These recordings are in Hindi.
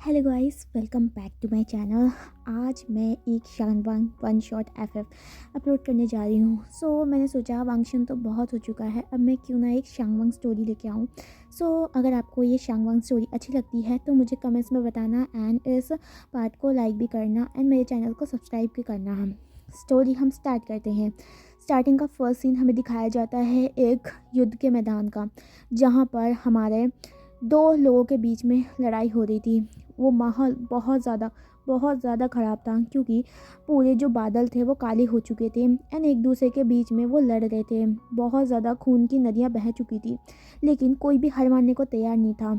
Hello guys, welcome back to my channel. आज मैं एक शानवांग वन शॉट एफएफ अपलोड करने जा रही हूँ। मैंने सोचा वांगशन तो बहुत हो चुका है, अब मैं क्यों ना एक शांगवांग स्टोरी लेके आऊँ। अगर आपको ये शांगवांग स्टोरी अच्छी लगती है तो मुझे कमेंट्स में बताना एंड इस पार्ट को लाइक भी करना एंड मेरे चैनल को सब्सक्राइब भी करना। स्टोरी हम स्टार्ट करते हैं। स्टार्टिंग का फर्स्ट सीन हमें दिखाया जाता है एक युद्ध के मैदान का, जहाँ पर हमारे दो लोगों के बीच में लड़ाई हो रही थी। वो माहौल बहुत ज़्यादा ख़राब था, क्योंकि पूरे जो बादल थे वो काले हो चुके थे एंड एक दूसरे के बीच में वो लड़ रहे थे। बहुत ज़्यादा खून की नदियाँ बह चुकी थी, लेकिन कोई भी हार मानने को तैयार नहीं था।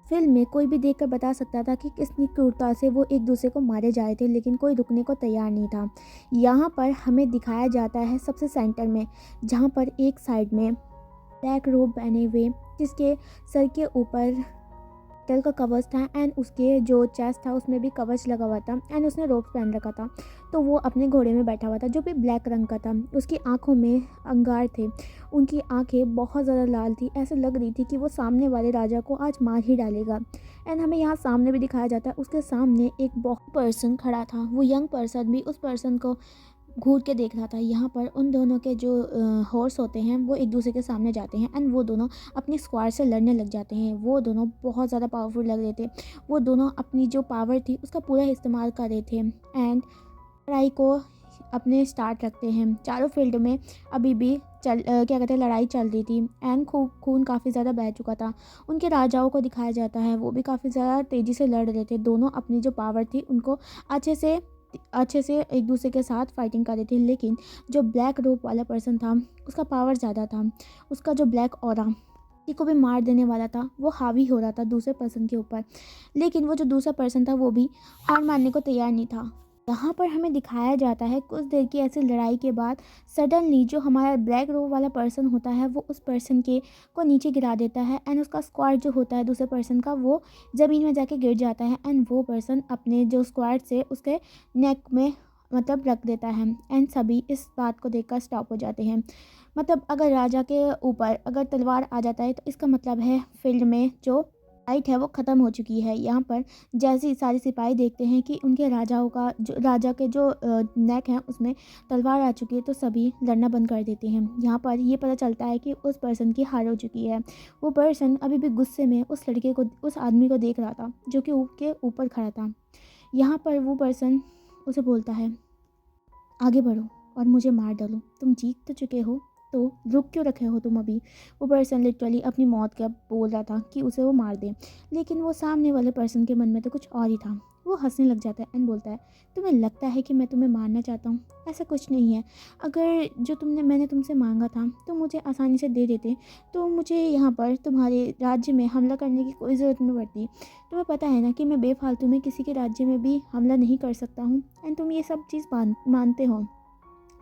फिल्म में कोई भी देखकर बता सकता था कि कितनी क्रूरता से वो एक दूसरे को मारे जा रहे थे, लेकिन कोई रुकने को तैयार नहीं था। यहाँ पर हमें दिखाया जाता है सबसे सेंटर में, जहाँ पर एक साइड में ब्लैक रोब पहने हुए, जिसके सर के ऊपर मेटल का कवच था एंड उसके जो चेस्ट था उसमें भी कवच लगा हुआ था एंड उसने रोब पहन रखा था। तो वो अपने घोड़े में बैठा हुआ था जो भी ब्लैक रंग का था। उसकी आंखों में अंगार थे, उनकी आंखें बहुत ज़्यादा लाल थी। ऐसे लग रही थी कि वो सामने वाले राजा को आज मार ही डालेगा। एंड हमें यहाँ सामने भी दिखाया जाता है, उसके सामने एक बहुत पर्सन खड़ा था। वो यंग पर्सन भी उस पर्सन को घूर के देख रहा था। यहाँ पर उन दोनों के जो हॉर्स होते हैं वो एक दूसरे के सामने जाते हैं एंड वो दोनों अपनी स्क्वाड से लड़ने लग जाते हैं। वो दोनों बहुत ज़्यादा पावरफुल लग रहे थे। वो दोनों अपनी जो पावर थी उसका पूरा इस्तेमाल कर रहे थे एंड लड़ाई को अपने स्टार्ट रखते हैं। चारों फील्ड में अभी भी क्या कहते हैं लड़ाई चल रही थी एंड खून काफ़ी ज़्यादा बह चुका था। उनके राजाओं को दिखाया जाता है, वो भी काफ़ी ज़्यादा तेज़ी से लड़ रहे थे। दोनों अपनी जो पावर थी उनको अच्छे से एक दूसरे के साथ फाइटिंग कर रही थी। लेकिन जो ब्लैक रोब वाला पर्सन था उसका पावर ज़्यादा था। उसका जो ब्लैक ऑरा किसी को भी मार देने वाला था, वो हावी हो रहा था दूसरे पर्सन के ऊपर। लेकिन वो जो दूसरा पर्सन था वो भी हार मानने को तैयार नहीं था। यहाँ पर हमें दिखाया जाता है कुछ देर की ऐसी लड़ाई के बाद सडनली जो हमारा ब्लैक रोब वाला पर्सन होता है वो उस पर्सन के को नीचे गिरा देता है एंड उसका स्क्वाड जो होता है दूसरे पर्सन का वो ज़मीन में जाके गिर जाता है एंड वो पर्सन अपने जो स्क्वाड से उसके नेक में मतलब रख देता है एंड सभी इस बात को देखकर स्टॉप हो जाते हैं। मतलब अगर राजा के ऊपर अगर तलवार आ जाता है तो इसका मतलब है फील्ड में जो फाइट है वो ख़त्म हो चुकी है। यहाँ पर जैसे ही सारे सिपाही देखते हैं कि उनके राजा के जो नेक हैं उसमें तलवार आ चुकी है, तो सभी लड़ना बंद कर देते हैं। यहाँ पर ये पता चलता है कि उस पर्सन की हार हो चुकी है। वो पर्सन अभी भी गुस्से में उस आदमी को देख रहा था जो कि उसके ऊपर खड़ा था। यहाँ पर वो पर्सन उसे बोलता है, आगे बढ़ो और मुझे मार डालो, तुम जीत तो चुके हो तो रुक क्यों रखे हो तुम अभी। वो पर्सन लिटरली अपनी मौत का बोल रहा था कि उसे वो मार दे, लेकिन वो सामने वाले पर्सन के मन में तो कुछ और ही था। वो हंसने लग जाता है एंड बोलता है, तुम्हें लगता है कि मैं तुम्हें मारना चाहता हूँ? ऐसा कुछ नहीं है। अगर जो मैंने तुमसे मांगा था तो मुझे आसानी से दे देते, तो मुझे यहाँ पर तुम्हारे राज्य में हमला करने की कोई ज़रूरत नहीं पड़ती। तुम्हें पता है ना कि मैं बेफालतू में किसी के राज्य में भी हमला नहीं कर सकता हूँ एंड तुम ये सब चीज़ मानते हो।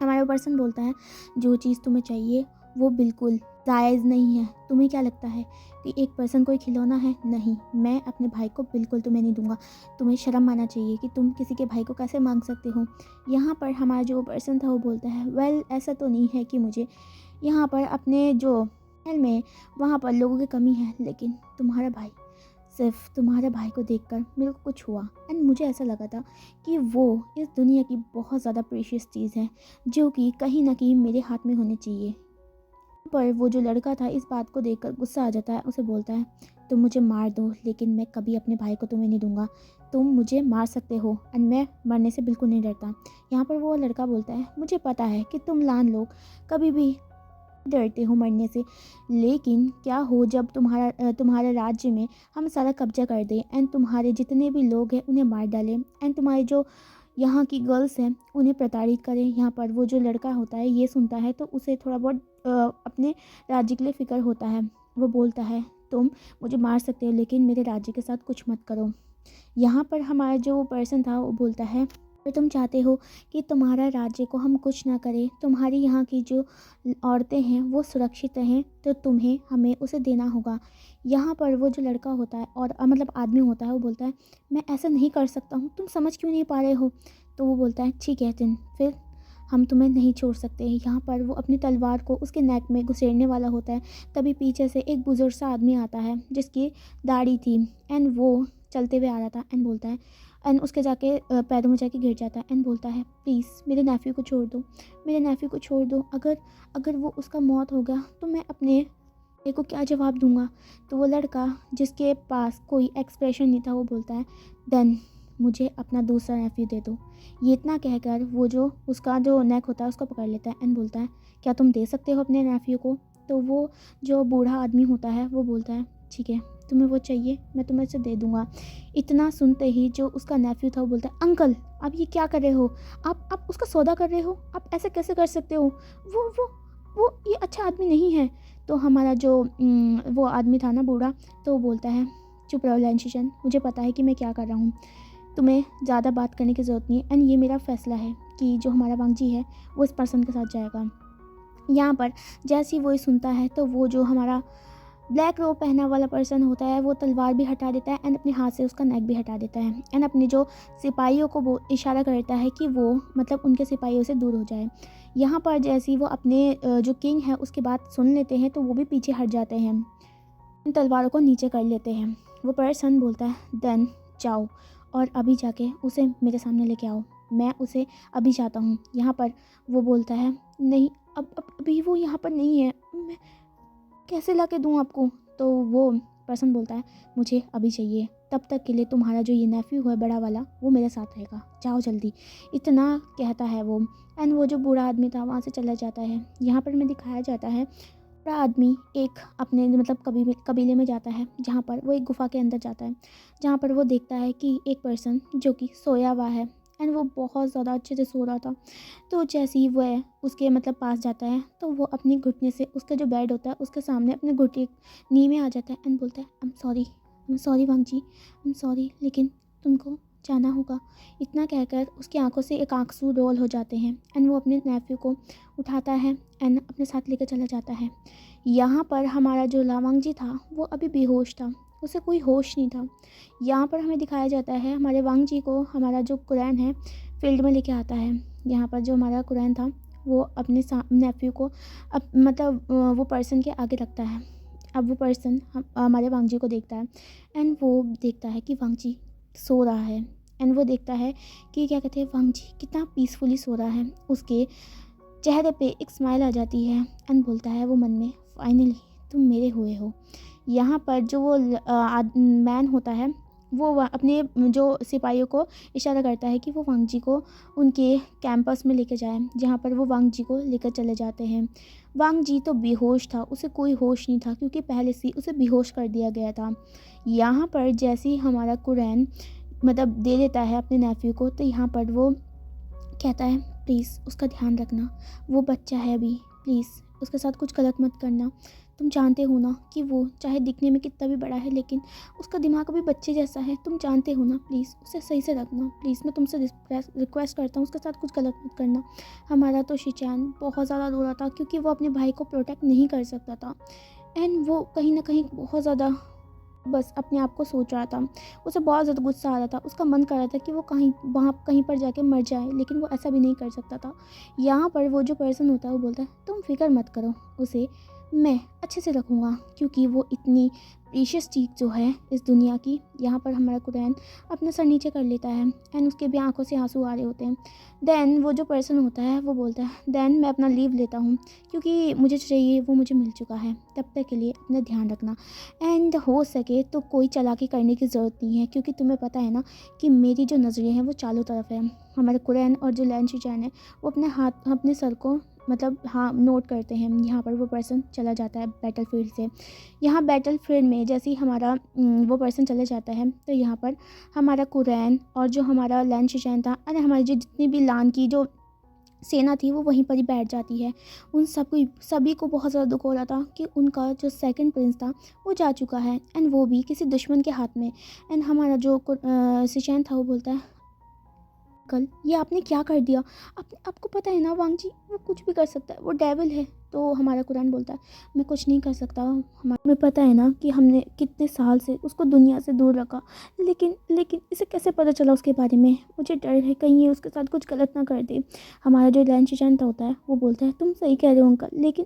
हमारा पर्सन बोलता है, जो चीज़ तुम्हें चाहिए वो बिल्कुल जायज़ नहीं है। तुम्हें क्या लगता है कि एक पर्सन कोई खिलौना है? नहीं, मैं अपने भाई को बिल्कुल तुम्हें नहीं दूंगा। तुम्हें शर्म आना चाहिए कि तुम किसी के भाई को कैसे मांग सकते हो। यहाँ पर हमारा जो पर्सन था वो बोलता है, वेल ऐसा तो नहीं है कि मुझे यहाँ पर अपने जो महल में वहाँ पर लोगों की कमी है, लेकिन तुम्हारा भाई, सिर्फ तुम्हारे भाई को देखकर मेरे को कुछ हुआ एंड मुझे ऐसा लगा था कि वो इस दुनिया की बहुत ज़्यादा प्रीशियस चीज़ है जो कि कहीं ना कहीं मेरे हाथ में होनी चाहिए। पर वो जो लड़का था इस बात को देखकर गुस्सा आ जाता है। उसे बोलता है, तुम मुझे मार दो लेकिन मैं कभी अपने भाई को तुम्हें नहीं दूंगा। तुम मुझे मार सकते हो एंड मैं मरने से बिल्कुल नहीं डरता। यहाँ पर वो लड़का बोलता है, मुझे पता है कि तुम लान लोग कभी भी डरते हो मरने से, लेकिन क्या हो जब तुम्हारे राज्य में हम सारा कब्जा कर दें एंड तुम्हारे जितने भी लोग हैं उन्हें मार डालें एंड तुम्हारी जो यहाँ की गर्ल्स हैं उन्हें प्रताड़ित करें। यहाँ पर वो जो लड़का होता है ये सुनता है तो उसे थोड़ा बहुत अपने राज्य के लिए फ़िक्र होता है। वो बोलता है, तुम मुझे मार सकते हो लेकिन मेरे राज्य के साथ कुछ मत करो। यहाँ पर हमारा जो पर्सन था वो बोलता है, अगर तुम चाहते हो कि तुम्हारा राज्य को हम कुछ ना करें, तुम्हारी यहाँ की जो औरतें हैं वो सुरक्षित रहें, तो तुम्हें हमें उसे देना होगा। यहाँ पर वो जो लड़का होता है और मतलब आदमी होता है वो बोलता है, मैं ऐसा नहीं कर सकता हूँ, तुम समझ क्यों नहीं पा रहे हो। तो वो बोलता है, ठीक है फिर हम तुम्हें नहीं छोड़ सकते। यहाँ पर वो अपनी तलवार को उसके नेक में घुसेड़ने वाला होता है, तभी पीछे से एक बुजुर्ग सा आदमी आता है जिसकी दाढ़ी थी एंड वो चलते हुए आ रहा था एंड बोलता है, एंड उसके जाके पैरों में जाके गिर जाता है एंड बोलता है प्लीज़ मेरे नेफ्यू को छोड़ दो, मेरे नेफ्यू को छोड़ दो, अगर अगर वो उसका मौत हो गया तो मैं अपने मेरे को क्या जवाब दूंगा। तो वो लड़का जिसके पास कोई एक्सप्रेशन नहीं था वो बोलता है देन मुझे अपना दूसरा नेफ्यू दे दो। ये इतना कहकर वो जो उसका जो नेक होता है उसको पकड़ लेता है एंड बोलता है क्या तुम दे सकते हो अपने नेफ्यू को। तो वो जो बूढ़ा आदमी होता है वो बोलता है ठीक है, तुम्हें वो चाहिए मैं तुम्हें इसे दे दूंगा। इतना सुनते ही जो उसका नेफ्यू था वो बोलता है अंकल आप ये क्या कर रहे हो, आप उसका सौदा कर रहे हो, आप ऐसे कैसे कर सकते हो, वो ये अच्छा आदमी नहीं है। तो हमारा जो वो आदमी था ना बूढ़ा, तो वो बोलता है चुप रहो लैंशिचन, मुझे पता है कि मैं क्या कर रहा हूँ, तुम्हें ज़्यादा बात करने की ज़रूरत नहीं है एंड ये मेरा फ़ैसला है कि जो हमारा वांगजी है वो इस पर्सन के साथ जाएगा। यहाँ पर जैसे ही वो ये सुनता है तो वो जो हमारा ब्लैक रोब पहना वाला पर्सन होता है वो तलवार भी हटा देता है एंड अपने हाथ से उसका नेक भी हटा देता है एंड अपने जो सिपाहियों को वो इशारा करता है कि वो मतलब उनके सिपाहियों से दूर हो जाए। यहाँ पर जैसे ही वो अपने जो किंग है उसकी बात सुन लेते हैं तो वो भी पीछे हट जाते हैं, इन तलवारों को नीचे कर लेते हैं। वो पर्सन बोलता है देन जाओ और अभी जाके उसे मेरे सामने लेके आओ, मैं उसे अभी चाहता हूँ। यहाँ पर वो बोलता है नहीं अब अभी वो यहाँ पर नहीं है, मैं कैसे ला के दूँ आपको। तो वो पर्सन बोलता है मुझे अभी चाहिए, तब तक के लिए तुम्हारा जो ये नेफ्यू है बड़ा वाला वो मेरे साथ रहेगा, जाओ जल्दी। इतना कहता है वो एंड वो जो बूढ़ा आदमी था वहाँ से चला जाता है। यहाँ पर हमें दिखाया जाता है बूढ़ा आदमी एक अपने मतलब कबीले में जाता है जहाँ पर वो एक गुफा के अंदर जाता है, जहाँ पर वो देखता है कि एक पर्सन जो कि सोया हुआ है एंड वो बहुत ज़्यादा अच्छे से सो रहा था। तो जैसे ही वह उसके मतलब पास जाता है तो वो अपनी घुटने से उसका जो बेड होता है उसके सामने अपने घुटने नी में आ जाता है एंड बोलता है आई एम सॉरी वांगजी, आई एम सॉरी लेकिन तुमको जाना होगा। इतना कहकर उसकी आंखों से एक आंसू रोल हो जाते हैं एंड वो अपने नेफ्यू को उठाता है एंड अपने साथ लेकर चला जाता है। यहाँ पर हमारा जो लावांगजी था वो अभी बेहोश था, उसे कोई होश नहीं था। यहाँ पर हमें दिखाया जाता है हमारे वांगजी को हमारा जो कुरैन है फील्ड में लेके आता है। यहाँ पर जो हमारा कुरैन था वो अपने नेफ्यू को मतलब वो पर्सन के आगे रखता है। अब वो पर्सन हमारे वांगजी को देखता है एंड वो देखता है कि वांगजी सो रहा है एंड वो देखता है कि क्या कहते हैं वांगजी कितना पीसफुली सो रहा है। उसके चेहरे पे एक स्माइल आ जाती है एंड बोलता है वो मन में फाइनली तुम मेरे हुए हो। यहाँ पर जो वो मैन होता है वो अपने जो सिपाहियों को इशारा करता है कि वो वांगजी को उनके कैंपस में लेकर जाए, जहाँ पर वो वांगजी को लेकर चले जाते हैं। वांगजी तो बेहोश था, उसे कोई होश नहीं था क्योंकि पहले से उसे बेहोश कर दिया गया था। यहाँ पर जैसे ही हमारा कुरैन मतलब दे देता है अपने नेफ्यू को तो यहाँ पर वो कहता है प्लीज़ उसका ध्यान रखना, वो बच्चा है अभी, प्लीज़ उसके साथ कुछ गलत मत करना। तुम जानते हो ना कि वो चाहे दिखने में कितना भी बड़ा है लेकिन उसका दिमाग अभी बच्चे जैसा है, तुम जानते हो ना, प्लीज़ उसे सही से रखना, प्लीज़ मैं तुमसे रिक्वेस्ट करता हूँ उसके साथ कुछ गलत मत करना। हमारा तो शिचैन बहुत ज़्यादा रो रहा था क्योंकि वो अपने भाई को प्रोटेक्ट नहीं कर सकता था एंड वो कहीं ना कहीं बहुत ज़्यादा बस अपने आप को सोच रहा था। उसे बहुत ज़्यादा गुस्सा आ रहा था, उसका मन कर रहा था कि वो कहीं पर जाके मर जाए लेकिन वो ऐसा भी नहीं कर सकता था। यहाँ पर वो जो पर्सन होता है वो बोलता है तुम फिक्र मत करो, उसे मैं अच्छे से रखूँगा क्योंकि वो इतनी प्रीशियस चीज़ जो है इस दुनिया की। यहाँ पर हमारा कुरैन अपना सर नीचे कर लेता है एंड उसके भी आंखों से आंसू आ रहे होते हैं। देन वो जो पर्सन होता है वो बोलता है देन मैं अपना लीव लेता हूँ क्योंकि मुझे चाहिए वो मुझे मिल चुका है, तब तक के लिए अपना ध्यान रखना एंड हो सके तो कोई चालाकी करने की ज़रूरत नहीं है क्योंकि तुम्हें पता है ना कि मेरी जो नज़रें हैं वो चारों तरफ है। हमारे कुरैन और जो लैंशिचैन है वो अपने सर को मतलब हाँ नोट करते हैं। यहाँ पर वो पर्सन चला जाता है बैटल फील्ड से। यहाँ बैटल फील्ड में जैसे ही हमारा वो पर्सन चले जाता है तो यहाँ पर हमारा कुरैन और जो हमारा लैंशिचैन था अरे हमारी जो जितनी भी लान की जो सेना थी वो वहीं पर ही बैठ जाती है। उन सभी को बहुत ज़्यादा दुख हो रहा था कि उनका जो सेकंड प्रिंस था वो जा चुका है एंड वो भी किसी दुश्मन के हाथ में। एंड हमारा जो शिचैन था वो बोलता है कल ये आपने क्या कर दिया, आपको पता है ना वांगजी वो कुछ भी कर सकता है, वो डेविल है। तो हमारा कुरान बोलता है मैं कुछ नहीं कर सकता, हमें पता है ना कि हमने कितने साल से उसको दुनिया से दूर रखा लेकिन इसे कैसे पता चला उसके बारे में, मुझे डर है कहीं ये उसके साथ कुछ गलत ना कर दे। हमारा जो लैंशिचैन होता है वो बोलता है तुम सही कह रहे हो अंकल, लेकिन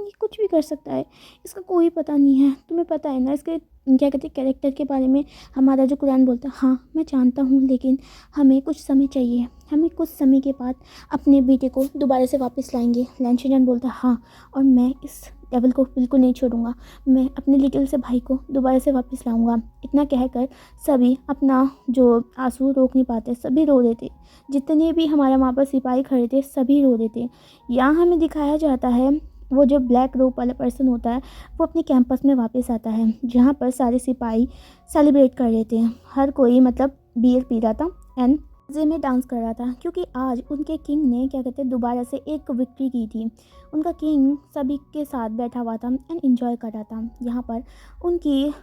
ये कुछ भी कर सकता है, इसका कोई पता नहीं है, तुम्हें पता है ना इसके क्या कहते हैं कैरेक्टर के बारे में हमारा जो कुरान बोलता है, हाँ मैं जानता हूँ, लेकिन हमें कुछ समय चाहिए, हमें कुछ समय के बाद अपने बेटे को दोबारा से वापस लाएंगे। लैन शिनचान बोलता है हाँ, और मैं इस डेविल को बिल्कुल नहीं छोड़ूंगा, मैं अपने लिटिल से भाई को दोबारा से वापस लाऊंगा। इतना कहकर सभी अपना जो आंसू रोक नहीं पाते, सभी रो रहे थे। जितने भी हमारे वहाँ पर सिपाही खड़े थे सभी रो रहे थे। यहाँ हमें दिखाया जाता है वो जो ब्लैक रोब वाला पर्सन होता है वो अपने कैंपस में वापस आता है, जहाँ पर सारे सिपाही सेलिब्रेट कर रहे थे। हर कोई मतलब बियर पी रहा था एंड मज़े में डांस कर रहा था, क्योंकि आज उनके किंग ने क्या कहते हैं दोबारा से एक विक्ट्री की थी। उनका किंग सभी के साथ बैठा हुआ था एंड एंजॉय कर रहा था। यहाँ पर उनकी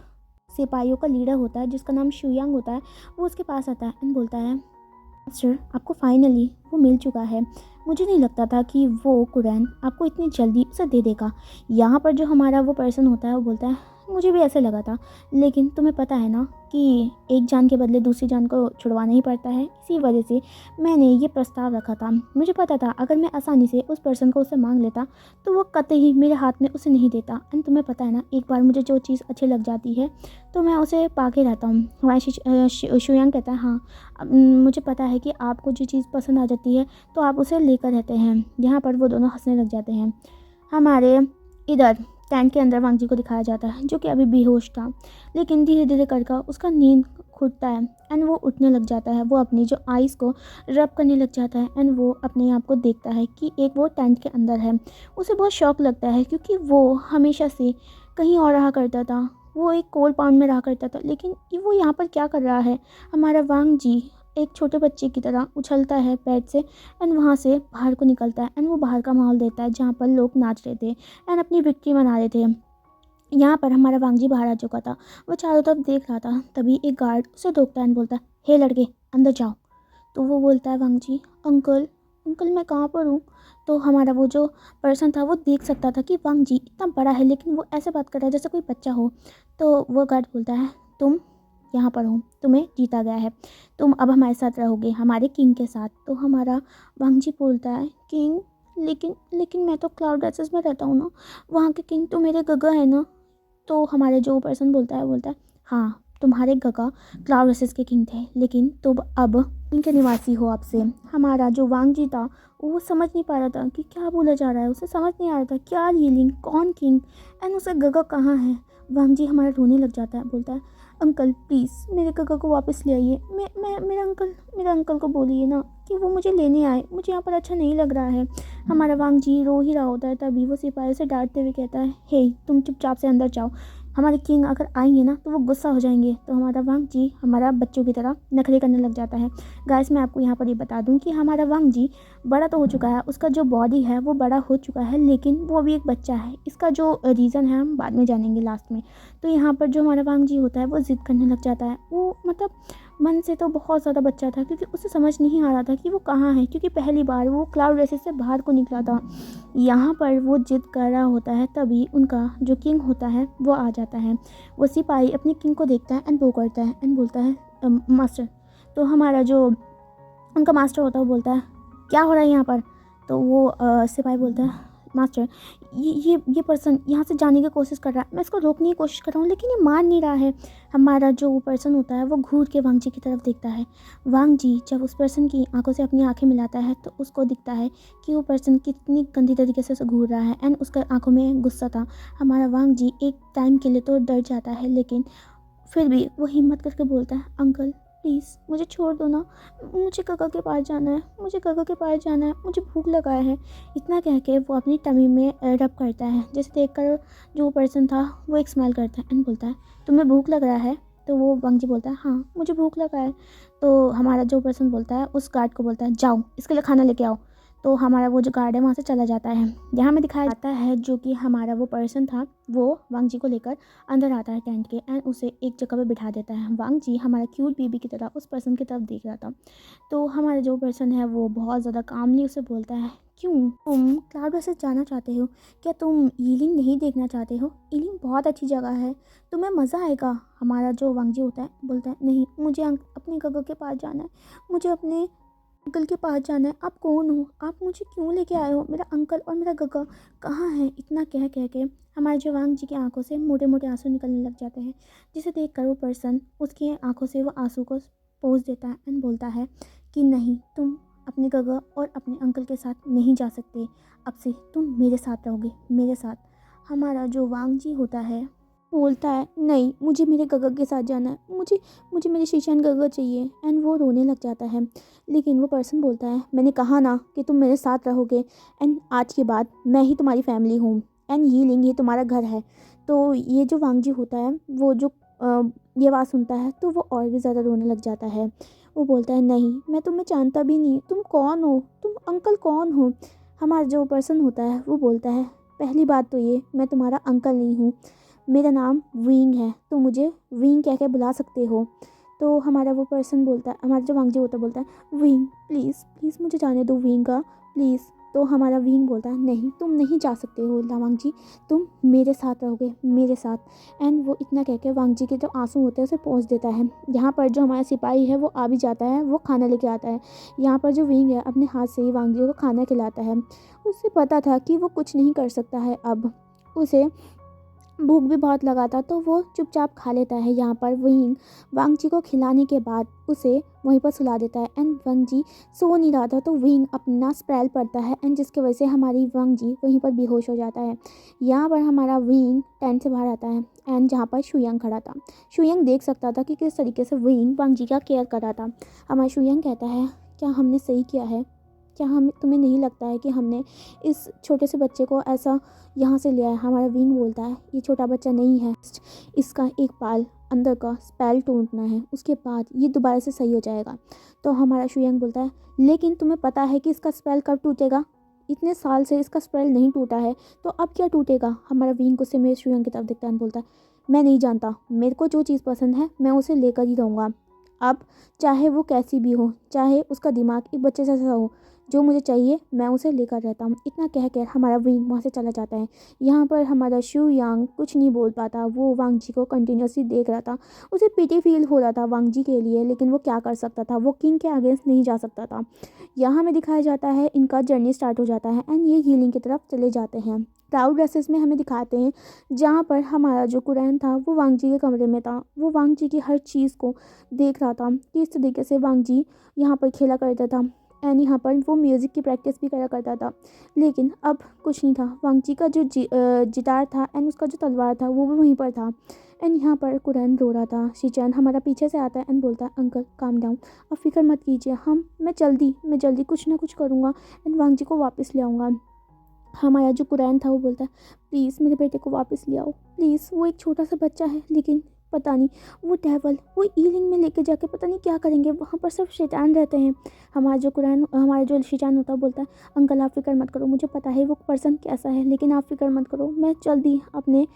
सिपाहियों का लीडर होता है जिसका नाम शुयांग होता है, वो उसके पास आता है एंड बोलता है मास्टर आपको फाइनली वो मिल चुका है, मुझे नहीं लगता था कि वो कुरान आपको इतनी जल्दी उसे दे देगा। यहाँ पर जो हमारा वो पर्सन होता है वो बोलता है मुझे भी ऐसे लगा था, लेकिन तुम्हें पता है ना कि एक जान के बदले दूसरी जान को छुड़वाना ही पड़ता है, इसी वजह से मैंने ये प्रस्ताव रखा था। मुझे पता था अगर मैं आसानी से उस पर्सन को उससे मांग लेता तो वो कतई मेरे हाथ में उसे नहीं देता। एंड तुम्हें पता है ना, एक बार मुझे जो चीज़ अच्छी लग जाती है तो मैं उसे पा के रहता हूँ। हमारा शुयांग कहता है हाँ, मुझे पता है कि आपको जो चीज़ पसंद आ जाती है तो आप उसे लेकर रहते हैं। यहाँ पर वो दोनों हंसने लग जाते हैं। हमारे इधर टेंट के अंदर वांग जी को दिखाया जाता है जो कि अभी बेहोश था, लेकिन धीरे धीरे कर उसका नींद खुलता है एंड वो उठने लग जाता है। वो अपनी जो आइज़ को रब करने लग जाता है एंड वो अपने आप को देखता है कि एक वो टेंट के अंदर है। उसे बहुत शौक लगता है क्योंकि वो हमेशा से कहीं और रहा करता था, वो एक कोल पाउंड में रहा करता था, लेकिन वो यहाँ पर क्या कर रहा है। हमारा वांग जी एक छोटे बच्चे की तरह उछलता है बेड से एंड वहाँ से बाहर को निकलता है एंड वो बाहर का माहौल देता है जहाँ पर लोग नाच रहे थे एंड अपनी विक्ट्री मना रहे थे। यहाँ पर हमारा वांग जी बाहर आ चुका था, वो चारों तरफ देख रहा था। तभी एक गार्ड उसे रोकता है एंड बोलता है हे लड़के अंदर जाओ। तो वो बोलता है वांग जी अंकल अंकल मैं कहाँ पर हूँ। तो हमारा वो जो पर्सन था वो देख सकता था कि वांग जी इतना बड़ा है लेकिन वो ऐसे बात कर रहा है जैसे कोई बच्चा हो। तो वो गार्ड बोलता है तुम यहाँ पर हो, तुम्हें जीता गया है, तुम अब हमारे साथ रहोगे हमारे किंग के साथ। तो हमारा वांग जी बोलता है किंग, लेकिन लेकिन मैं तो क्लाउड ड्रेसेस में रहता हूँ ना, वहाँ के किंग तो मेरे गगा है ना। तो हमारे जो पर्सन बोलता है हाँ तुम्हारे गगा क्लाउड ड्रेसेस के किंग थे, लेकिन तुम अब किंग के निवासी हो आपसे। हमारा जो वांग जी था वो समझ नहीं पा रहा था कि क्या बोला जा रहा है, उसे समझ नहीं आ रहा था क्या रीलिंग कौन किंग एंड उसे गगा कहाँ है। वांग जी हमारा रोने लग जाता है, बोलता है अंकल प्लीज़ मेरे गगा को वापस ले आइए। मैं मेरा अंकल को बोलिए ना कि वो मुझे लेने आए, मुझे यहाँ पर अच्छा नहीं लग रहा है। हमारा वांग जी रो ही रहा होता है, तभी वो सिपाही से डांटते हुए कहता है हे तुम चुपचाप से अंदर जाओ, हमारे किंग अगर आएंगे ना तो वो गुस्सा हो जाएंगे। तो हमारा वांग जी हमारा बच्चों की तरह नखरे करने लग जाता है। गाइस मैं आपको यहाँ पर ये बता दूँ कि हमारा वांग जी बड़ा तो हो चुका है, उसका जो बॉडी है वो बड़ा हो चुका है, लेकिन वो अभी एक बच्चा है। इसका जो रीज़न है हम बाद में जानेंगे लास्ट में। तो यहाँ पर जो हमारा वांग जी होता है वो ज़िद करने लग जाता है। वो मतलब मन से तो बहुत ज़्यादा बच्चा था क्योंकि उसे समझ नहीं आ रहा था कि वो कहाँ है, क्योंकि पहली बार वो क्लाउड रेसेस से बाहर को निकला था। यहाँ पर वो जिद कर रहा होता है, तभी उनका जो किंग होता है वो आ जाता है। वो सिपाही अपने किंग को देखता है एंड वो करता है एंड बोलता है मास्टर। तो हमारा जो उनका मास्टर होता है वो बोलता है क्या हो रहा है यहाँ पर। तो वो सिपाही बोलता है मास्टर ये पर्सन यहाँ से जाने की कोशिश कर रहा है, मैं इसको रोकने की कोशिश कर रहा हूँ लेकिन ये मान नहीं रहा है। हमारा जो वो पर्सन होता है वो घूर के वांग जी की तरफ देखता है। वांग जी जब उस पर्सन की आंखों से अपनी आंखें मिलाता है तो उसको दिखता है कि वो पर्सन कितनी गंदी तरीके से उसे घूर रहा है एंड उसका आंखों में गुस्सा था। हमारा वांग जी एक टाइम के लिए तो डर जाता है, लेकिन फिर भी वो हिम्मत करके बोलता है अंकल प्लीज़ मुझे छोड़ दो ना, मुझे काका के पास जाना है, मुझे काका के पास जाना है, मुझे भूख लगा है। इतना कह के वो अपनी टमी में रब करता है, जैसे देखकर जो पर्सन था वो एक स्माइल करता है एंड बोलता है तुम्हें भूख लग रहा है। तो वो वांग जी बोलता है हाँ मुझे भूख लगा है। तो हमारा जो पर्सन बोलता है उस गार्ड को बोलता है जाओ इसके लिए खाना लेके आओ। तो हमारा वो जो गार्ड है वहाँ से चला जाता है। यहाँ में दिखाया जाता है जो कि हमारा वो पर्सन था वो वांग जी को लेकर अंदर आता है टेंट के एंड उसे एक जगह पे बिठा देता है। वांग जी हमारा क्यूट बेबी की तरह उस पर्सन की तरफ देख रहा था। तो हमारा जो पर्सन है वो बहुत ज़्यादा कामली उसे बोलता है क्यों तुम क्लाउड रेसेस जाना चाहते हो, क्या तुम ईलिंग नहीं देखना चाहते हो, ईलिंग बहुत अच्छी जगह है, तुम्हें मज़ा आएगा। हमारा जो वांग जी होता है बोलता है नहीं मुझे अपने गगा के पास जाना है, मुझे अपने अंकल के पास जाना है। आप कौन हो? आप मुझे क्यों लेके आए हो? मेरा अंकल और मेरा गगा कहाँ है? इतना कह कह के हमारे जो वांग जी की आंखों से मोटे मोटे आंसू निकलने लग जाते हैं, जिसे देखकर वो पर्सन उसकी आंखों से वो आंसू को पोंछ देता है एंड बोलता है कि नहीं, तुम अपने गगा और अपने अंकल के साथ नहीं जा सकते। अब से तुम मेरे साथ रहोगे, मेरे साथ। हमारा जो वांग जी होता है बोलता है नहीं, मुझे मेरे गगा के साथ जाना है, मुझे मुझे मेरे शीशान गगा चाहिए। एंड वो रोने लग जाता है, लेकिन वो पर्सन बोलता है मैंने कहा ना कि तुम मेरे साथ रहोगे, एंड आज के बाद मैं ही तुम्हारी फैमिली हूँ, एंड ये लिंग ये तुम्हारा घर है। तो ये जो वांगजी होता है वो जो ये बात सुनता है तो वो और भी ज़्यादा रोने लग जाता है। वो बोलता है नहीं, मैं तुम्हें जानता भी नहीं, तुम कौन हो? तुम अंकल कौन हो? हमारा जो पर्सन होता है वो बोलता है पहली बात तो ये, मैं तुम्हारा अंकल नहीं हूँ, मेरा नाम विंग है, तो मुझे विंग कह के बुला सकते हो। तो हमारा वो पर्सन बोलता है, हमारा जो वांगजी होता है बोलता है विंग प्लीज़ प्लीज़ मुझे जाने दो विंग का, प्लीज़। तो हमारा विंग बोलता है नहीं, तुम नहीं जा सकते हो लावांग जी, तुम मेरे साथ रहोगे, मेरे साथ। एंड वो इतना कह के वांग जी के जो आंसू होते हैं उसे पहुँच देता है। यहाँ पर जो हमारा सिपाही है वो आ भी जाता है, वो खाना लेके आता है। यहाँ पर जो विंग है अपने हाथ से ही वांग जी को खाना खिलाता है। उसे पता था कि वो कुछ नहीं कर सकता है, अब उसे भूख भी बहुत लगा था तो वो चुपचाप खा लेता है। यहाँ पर विंग वांग जी को खिलाने के बाद उसे वहीं पर सुला देता है, एंड वांग जी सो नहीं रहा था तो विंग अपना स्पेल पड़ता है, एंड जिसकी वजह से हमारी वांग जी वहीं पर बेहोश हो जाता है। यहाँ पर हमारा विंग टेंट से बाहर आता है, एंड जहाँ पर शुयंग खड़ा था, शुयंग देख सकता था कि किस तरीके से विंग वांग जी का केयर कर रहा था। हमारा शुयंग कहता है क्या हमने सही किया है? क्या हम तुम्हें नहीं लगता है कि हमने इस छोटे से बच्चे को ऐसा यहाँ से लिया है? हमारा विंग बोलता है ये छोटा बच्चा नहीं है, इसका एक बाल अंदर का स्पेल टूटना है, उसके बाद ये दोबारा से सही हो जाएगा। तो हमारा शुयंग बोलता है लेकिन तुम्हें पता है कि इसका स्पेल कब टूटेगा? इतने साल से इसका स्पेल नहीं टूटा है, तो अब क्या टूटेगा? हमारा विंग गुस्से में शुयंग की तरफ देखता है, बोलता है मैं नहीं जानता, मेरे को जो चीज़ पसंद है मैं उसे लेकर ही रहूँगा। अब चाहे वो कैसी भी हो, चाहे उसका दिमाग एक बच्चे जैसा हो, जो मुझे चाहिए मैं उसे लेकर रहता हूँ। इतना कह कर हमारा विंग वहाँ से चला जाता है। यहाँ पर हमारा शू यांग कुछ नहीं बोल पाता, वो वांग जी को कंटिन्यूसली देख रहा था। उसे पिटी फील हो रहा था वांग जी के लिए, लेकिन वो क्या कर सकता था, वो किंग के अगेंस्ट नहीं जा सकता था। यहाँ हमें दिखाया जाता है इनका जर्नी स्टार्ट हो जाता है, एंड ये हीलिंग की तरफ चले जाते हैं। क्राउड ड्रेसेस में हमें दिखाते हैं जहाँ पर हमारा जो कुरैन था वो वांग जी के कमरे में था। वो वांग जी की हर चीज़ को देख रहा था कि इस तरीके से वांग जी यहाँ पर खेला करता था, एंड यहाँ पर वो म्यूज़िक की प्रैक्टिस भी करा करता था। लेकिन अब कुछ नहीं था, वांग जी का जो जितार था एंड उसका जो तलवार था वो भी वहीं पर था। एंड यहाँ पर कुरैन रो रहा था। शिचैन हमारा पीछे से आता है एंड बोलता है अंकल काम डाउन, अब फिक्र मत कीजिए, मैं जल्दी कुछ ना कुछ करूँगा एंड वांग जी को वापस ले आऊँगा। हमारा जो कुरैन था वो बोलता है प्लीज़ मेरे बेटे को वापस ले आओ, प्लीज़, वो एक छोटा सा बच्चा है, लेकिन पता नहीं वो डेवल वो ईलिंग में लेके जाके पता नहीं क्या करेंगे, वहाँ पर सिर्फ शैतान रहते हैं। हमारा जो शैतान होता है बोलता है अंकल आप फिक्र मत करो, मुझे पता है वो पर्सन कैसा है, लेकिन आप फिक्र मत करो, मैं जल्दी अपने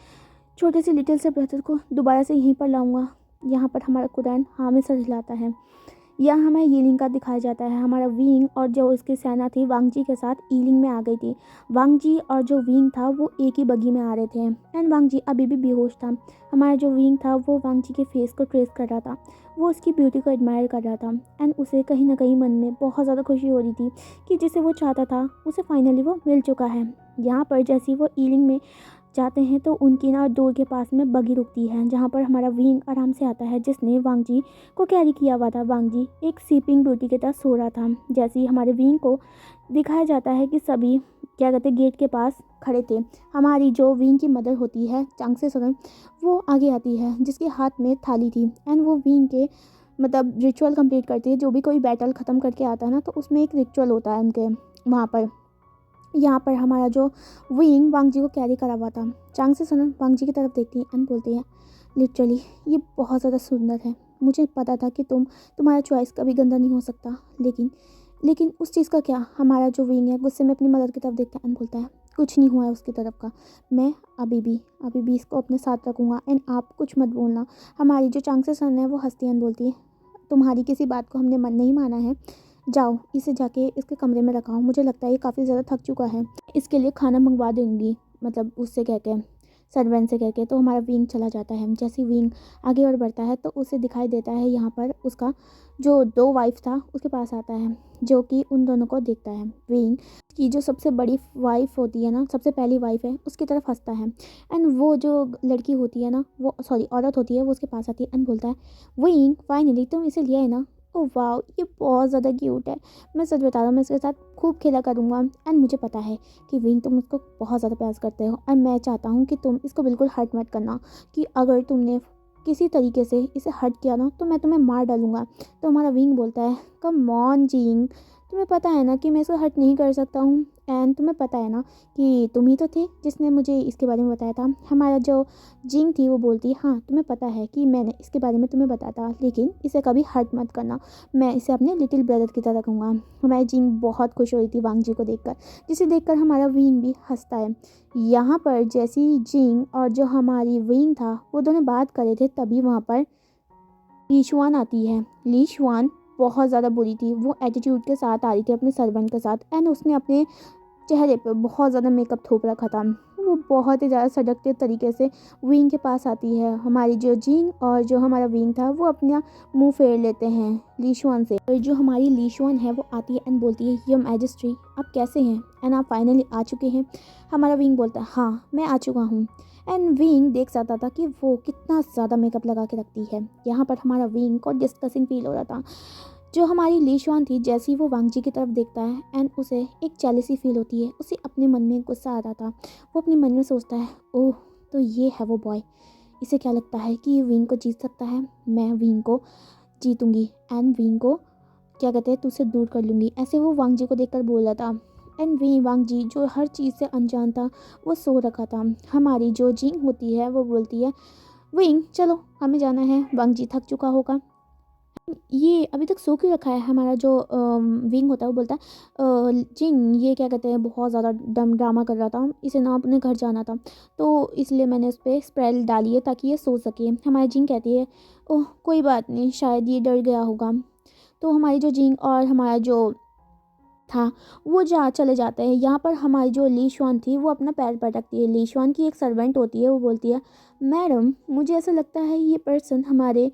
छोटे से लिटिल से ब्रदर को दोबारा से यहीं पर लाऊंगा। यहाँ पर हमारा कुरैन हाँ में सर हिलाता है। यहाँ हमें यीलिंग का दिखाया जाता है। हमारा विंग और जो उसकी सेना थी वांग जी के साथ ईलिंग में आ गई थी। वांग जी और जो विंग था वो एक ही बगी में आ रहे थे, एंड वांग जी अभी भी बेहोश था। हमारा जो विंग था वो वांग जी के फेस को ट्रेस कर रहा था, वो उसकी ब्यूटी को एडमायर कर रहा था, एंड उसे कहीं ना कहीं मन में बहुत ज़्यादा खुशी हो रही थी कि जिसे वो चाहता था उसे फाइनली वो मिल चुका है। यहाँ पर जैसे वो ईलिंग में जाते हैं तो उनकी ना डोर के पास में बगी रुकती है, जहाँ पर हमारा विंग आराम से आता है जिसने वांग जी को कैरी किया हुआ था। वांग जी एक स्लीपिंग ब्यूटी के तरह सो रहा था। जैसे ही हमारे विंग को दिखाया जाता है कि सभी क्या कहते गेट के पास खड़े थे, हमारी जो विंग की मदर होती है चांगसे सोनम वो आगे आती है जिसके हाथ में थाली थी, एंड वो विंग के मतलब रिचुअल कंप्लीट करती है। जो भी कोई बैटल ख़त्म करके आता है ना तो उसमें एक रिचुअल होता है उनके वहाँ पर। यहाँ पर हमारा जो विंग वांग जी को कैरी करा हुआ था, चांग से सोनम वांग जी की तरफ देखती है एंड बोलती है लिटरली ये बहुत ज़्यादा सुंदर है, मुझे पता था कि तुम्हारा चॉइस कभी गंदा नहीं हो सकता, लेकिन उस चीज़ का क्या। हमारा जो विंग है गुस्से में अपनी मदर की तरफ देखता है एंड बोलता है कुछ नहीं हुआ है उसकी तरफ का, मैं अभी भी इसको अपने साथ रखूँगा एंड आप कुछ मत बोलना। हमारी जो चांग से सन है वो हंसती है एंड बोलती है तुम्हारी किसी बात को हमने मन नहीं माना है, जाओ इसे जाके इसके कमरे में रखाओ, मुझे लगता है ये काफ़ी ज़्यादा थक चुका है, इसके लिए खाना मंगवा दूंगी, मतलब उससे कह के सर्वेंट से करके। तो हमारा विंग चला जाता है। जैसे विंग आगे और बढ़ता है तो उसे दिखाई देता है यहाँ पर उसका जो 2 वाइफ था उसके पास आता है, जो कि उन दोनों को देखता है। विंग की जो सबसे बड़ी वाइफ होती है ना, सबसे पहली वाइफ है, उसकी तरफ हंसता है। एंड वो जो लड़की होती है ना, वो सॉरी औरत होती है, वो उसके पास आती है एंड बोलता है, विंग फाइनली तुम इसे लिया है ना। ओह वाह, ये बहुत ज़्यादा क्यूट है। मैं सच बता रहा हूँ, मैं इसके साथ खूब खेला करूँगा। एंड मुझे पता है कि विंग तुम उसको बहुत ज़्यादा प्यार करते हो, एंड मैं चाहता हूँ कि तुम इसको बिल्कुल हर्ट मत करना, कि अगर तुमने किसी तरीके से इसे हर्ट किया ना तो मैं तुम्हें मार डालूँगा। तो हमारा विंग बोलता है, कम ऑन जिंग, तुम्हें पता है ना कि मैं इसको हर्ट नहीं कर सकता हूँ। एंड तुम्हें पता है ना कि तुम ही तो थे जिसने मुझे इसके बारे में बताया था। हमारा जो जिंग थी वो बोलती, हाँ तुम्हें पता है कि मैंने इसके बारे में तुम्हें बताया था, लेकिन इसे कभी हर्ट मत करना, मैं इसे अपने लिटिल ब्रदर की तरह कहूँगा। हमारी जिंग बहुत खुश हुई थी वांग जी को देखकर, जिसे देखकर हमारा विंग भी हंसता है। यहाँ पर जैसी जिंग और जो हमारी विंग था वो दोनों बात कर रहे थे, तभी वहाँ पर लीशुआन आती है। लीशुआन बहुत ज़्यादा बुरी थी, वो एटीट्यूड के साथ आ रही थी अपने सर्वेंट के साथ, एंड उसने अपने चेहरे पे बहुत ज़्यादा मेकअप थोप रखा था। वो बहुत ही ज़्यादा सड़कते तरीके से विंग के पास आती है। हमारी जो जिंग और जो हमारा विंग था वो अपना मुंह फेर लेते हैं लीशुआन से। और जो हमारी लीशुआन है वो आती है एंड बोलती है, योर मैजेस्टी आप कैसे हैं, एंड आप फाइनली आ चुके हैं। हमारा विंग बोलता है, हाँ मैं आ चुका हूँ। एंड विंग देख सकता था कि वो कितना ज़्यादा मेकअप लगा के रखती है। यहाँ पर हमारा विंग को डिस्कसिंग फील हो रहा था। जो हमारी लीशुआन थी, जैसे ही वो वांग जी की तरफ देखता है एंड उसे एक जेलसी फील होती है, उसे अपने मन में गुस्सा आ रहा था। वो अपने मन में सोचता है, ओह तो ये है वो बॉय, इसे क्या लगता है कि ये विंग को जीत सकता है, मैं विंग को जीतूंगी एंड विंग को क्या कहते हैं तुझसे दूर कर लूँगी। ऐसे वो वांग जी को देखकर बोल रहा था। एंड वांग जी जो हर चीज़ से अनजान था वो सो रखा था। हमारी जो जिंग होती है वो बोलती है, विंग चलो हमें जाना है, वांग जी थक चुका होगा, ये अभी तक सो क्यों रखा है। हमारा जो विंग होता है वो बोलता है, जिंग ये क्या कहते हैं बहुत ज़्यादा डम ड्रामा कर रहा था, इसे ना अपने घर जाना था, तो इसलिए मैंने उस पर स्प्रेल डाली है ताकि ये सो सके। हमारी जिंग कहती है, ओह कोई बात नहीं, शायद ये डर गया होगा। तो हमारी जो जिंग और हमारा जो था वो चले जाते हैं। यहाँ पर हमारी जो लीशुआन थी वो अपना पैर पटकती है। लीशुआन की एक सर्वेंट होती है, वो बोलती है, मैडम मुझे ऐसा लगता है ये पर्सन हमारे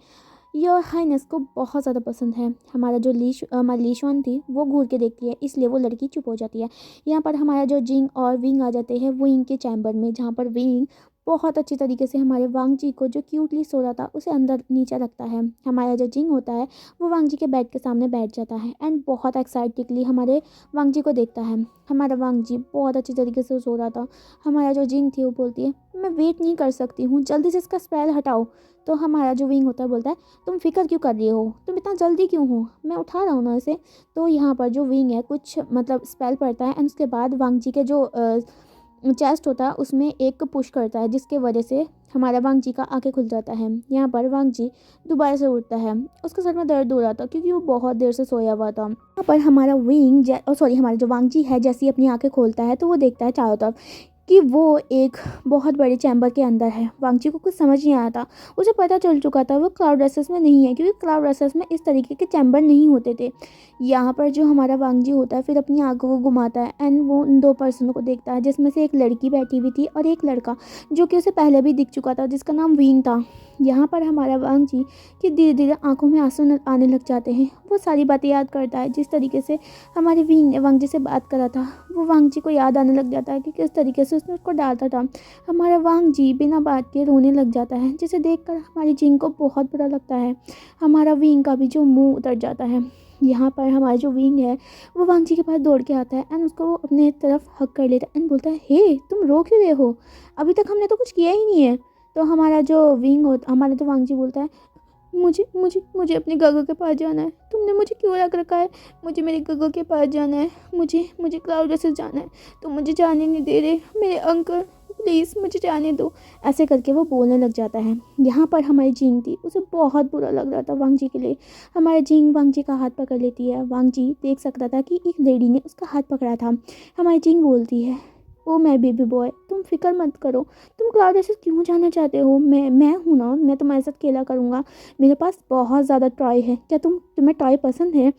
योर हाइनेस को बहुत ज़्यादा पसंद है। हमारा जो हमारी लीशुआन थी वो घूर के देखती है, इसलिए वो लड़की चुप हो जाती है। यहाँ पर हमारा जो जिंग और विंग आ जाते हैं विंग के चैम्बर में, जहाँ पर विंग बहुत अच्छी तरीके से हमारे वांग जी को जो क्यूटली सो रहा था उसे अंदर नीचे रखता है। हमारा जो जिंग होता है वो वांग जी के बेड के सामने बैठ जाता है एंड बहुत एक्साइटेडली हमारे वांग जी को देखता है। हमारा वांग जी बहुत अच्छी तरीके से सो रहा था। हमारा जो जिंग थी वो बोलती है, मैं वेट नहीं कर सकती हूँ, जल्दी से इसका स्पेल हटाओ। तो हमारा जो विंग होता है बोलता है, तुम फिक्र क्यों कर रही हो, तुम इतना जल्दी क्यों हो, मैं उठा रहा हूँ ना इसे। तो यहाँ पर जो विंग है कुछ मतलब स्पेल पड़ता है एंड उसके बाद वांग जी के जो चेस्ट होता है उसमें एक पुश करता है, जिसके वजह से हमारा वांग जी का आंखें खुल जाता है। यहाँ पर वांग जी दोबारा से उठता है, उसके सर में दर्द हो रहा था क्योंकि वो बहुत देर से सोया हुआ था। यहाँ पर हमारा विंग सॉरी हमारा जो वांग जी है जैसे ही अपनी आंखें खोलता है तो वो देखता है चारों तरफ कि वो एक बहुत बड़े चैम्बर के अंदर है। वांग जी को कुछ समझ नहीं आया था, उसे पता चल चुका था वो क्लाउड रेसेस में नहीं है, क्योंकि क्लाउड रेसेस में इस तरीके के चैम्बर नहीं होते थे। यहाँ पर जो हमारा वांग जी होता है फिर अपनी आंखों को घुमाता है एंड वो उन 2 पर्सनों को देखता है, जिसमें से एक लड़की बैठी हुई थी और एक लड़का जो कि उसे पहले भी दिख चुका था, जिसका नाम विंग था। यहाँ पर हमारा वांग जी कि धीरे धीरे आंखों में आंसू आने लग जाते हैं। वो सारी बातें याद करता है जिस तरीके से हमारे विंग ने वांग जी से बात करा था, वो वांग जी को याद आने लग जाता है कि किस तरीके से उसने उसको डांटा था। हमारा वांग जी बिना बात के रोने लग जाता है, जिसे देखकर हमारी जिंग को बहुत बुरा लगता है। हमारा विंग का भी जो मुंह उतर जाता है। यहाँ पर हमारा जो विंग है वो वांग जी के पास दौड़ के आता है एंड उसको अपने तरफ हक कर लेता है एंड बोलता है, हे तुम रो क्यों रहे हो, अभी तक हमने तो कुछ किया ही नहीं है। तो हमारा जो विंग होता हमारा जो वांग जी बोलता है, मुझे मुझे मुझे अपने गगो के पास जाना है, तुमने मुझे क्यों रख रखा है, मुझे मेरे गगो के पास जाना है, मुझे मुझे क्लाउड रेसेस जाना है, तुम मुझे जाने नहीं दे रहे मेरे अंकल, प्लीज़ मुझे जाने दो। ऐसे करके वो बोलने लग जाता है। यहाँ पर हमारी जिंग थी, उसे बहुत बुरा लग रहा था वांग जी के लिए। हमारे जिंग वांग जी का हाथ पकड़ लेती है। वांग जी देख सकता था कि एक लेडी ने उसका हाथ पकड़ा था। हमारी जिंग बोलती है, ओ माय बेबी बॉय तुम फिक्र मत करो, तुम क्लाउड रेसेस क्यों जाना चाहते हो, मैं हूँ ना, मैं तुम्हारे साथ खेला करूँगा, मेरे पास बहुत ज़्यादा टॉय है, क्या तुम्हें टॉय पसंद है।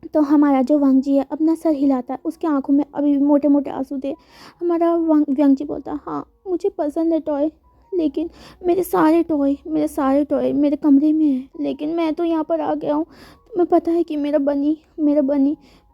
तो हमारा जो वांग जी है अपना सर हिलाता है, उसकी आंखों में अभी भी मोटे मोटे आंसू थे। हमारा वांग जी बोलता है, हाँ मुझे पसंद है टॉय, लेकिन मेरे सारे टॉय मेरे कमरे में हैं, लेकिन मैं तो यहाँ पर आ गया हूँ। तुम्हें पता है कि मेरा बनी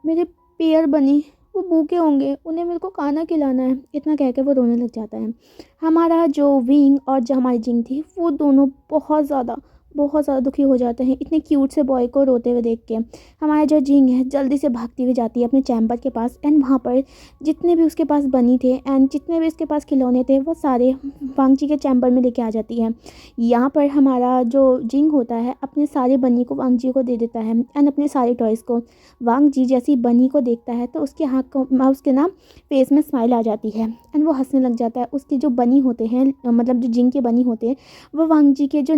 मेरे पेयर बनी वो भूखे होंगे, उन्हें मेरे को खाना खिलाना है। इतना कह के वो रोने लग जाता है। हमारा जो विंग और जो हमारी जिंग थी वो दोनों बहुत ज़्यादा दुखी हो जाते हैं इतने क्यूट से बॉय को रोते हुए देख के। हमारा जो जिंग है जल्दी से भागती हुई जाती है अपने चैम्बर के पास, एंड वहाँ पर जितने भी उसके पास बनी थे एंड जितने भी उसके पास खिलौने थे वो सारे वांगजी के चैम्बर में लेके आ जाती है। यहाँ पर हमारा जो जिंग होता है अपने सारे बनी को वांगजी को दे देता है एंड अपने सारे टॉयज़ को। वांगजी जैसी बनी को देखता है तो उसके हाथ को उसके ना फेस में स्माइल आ जाती है एंड वो हंसने लग जाता है। उसके जो बनी होते हैं मतलब जो जिंग के बनी होते हैं वो वांगजी के जो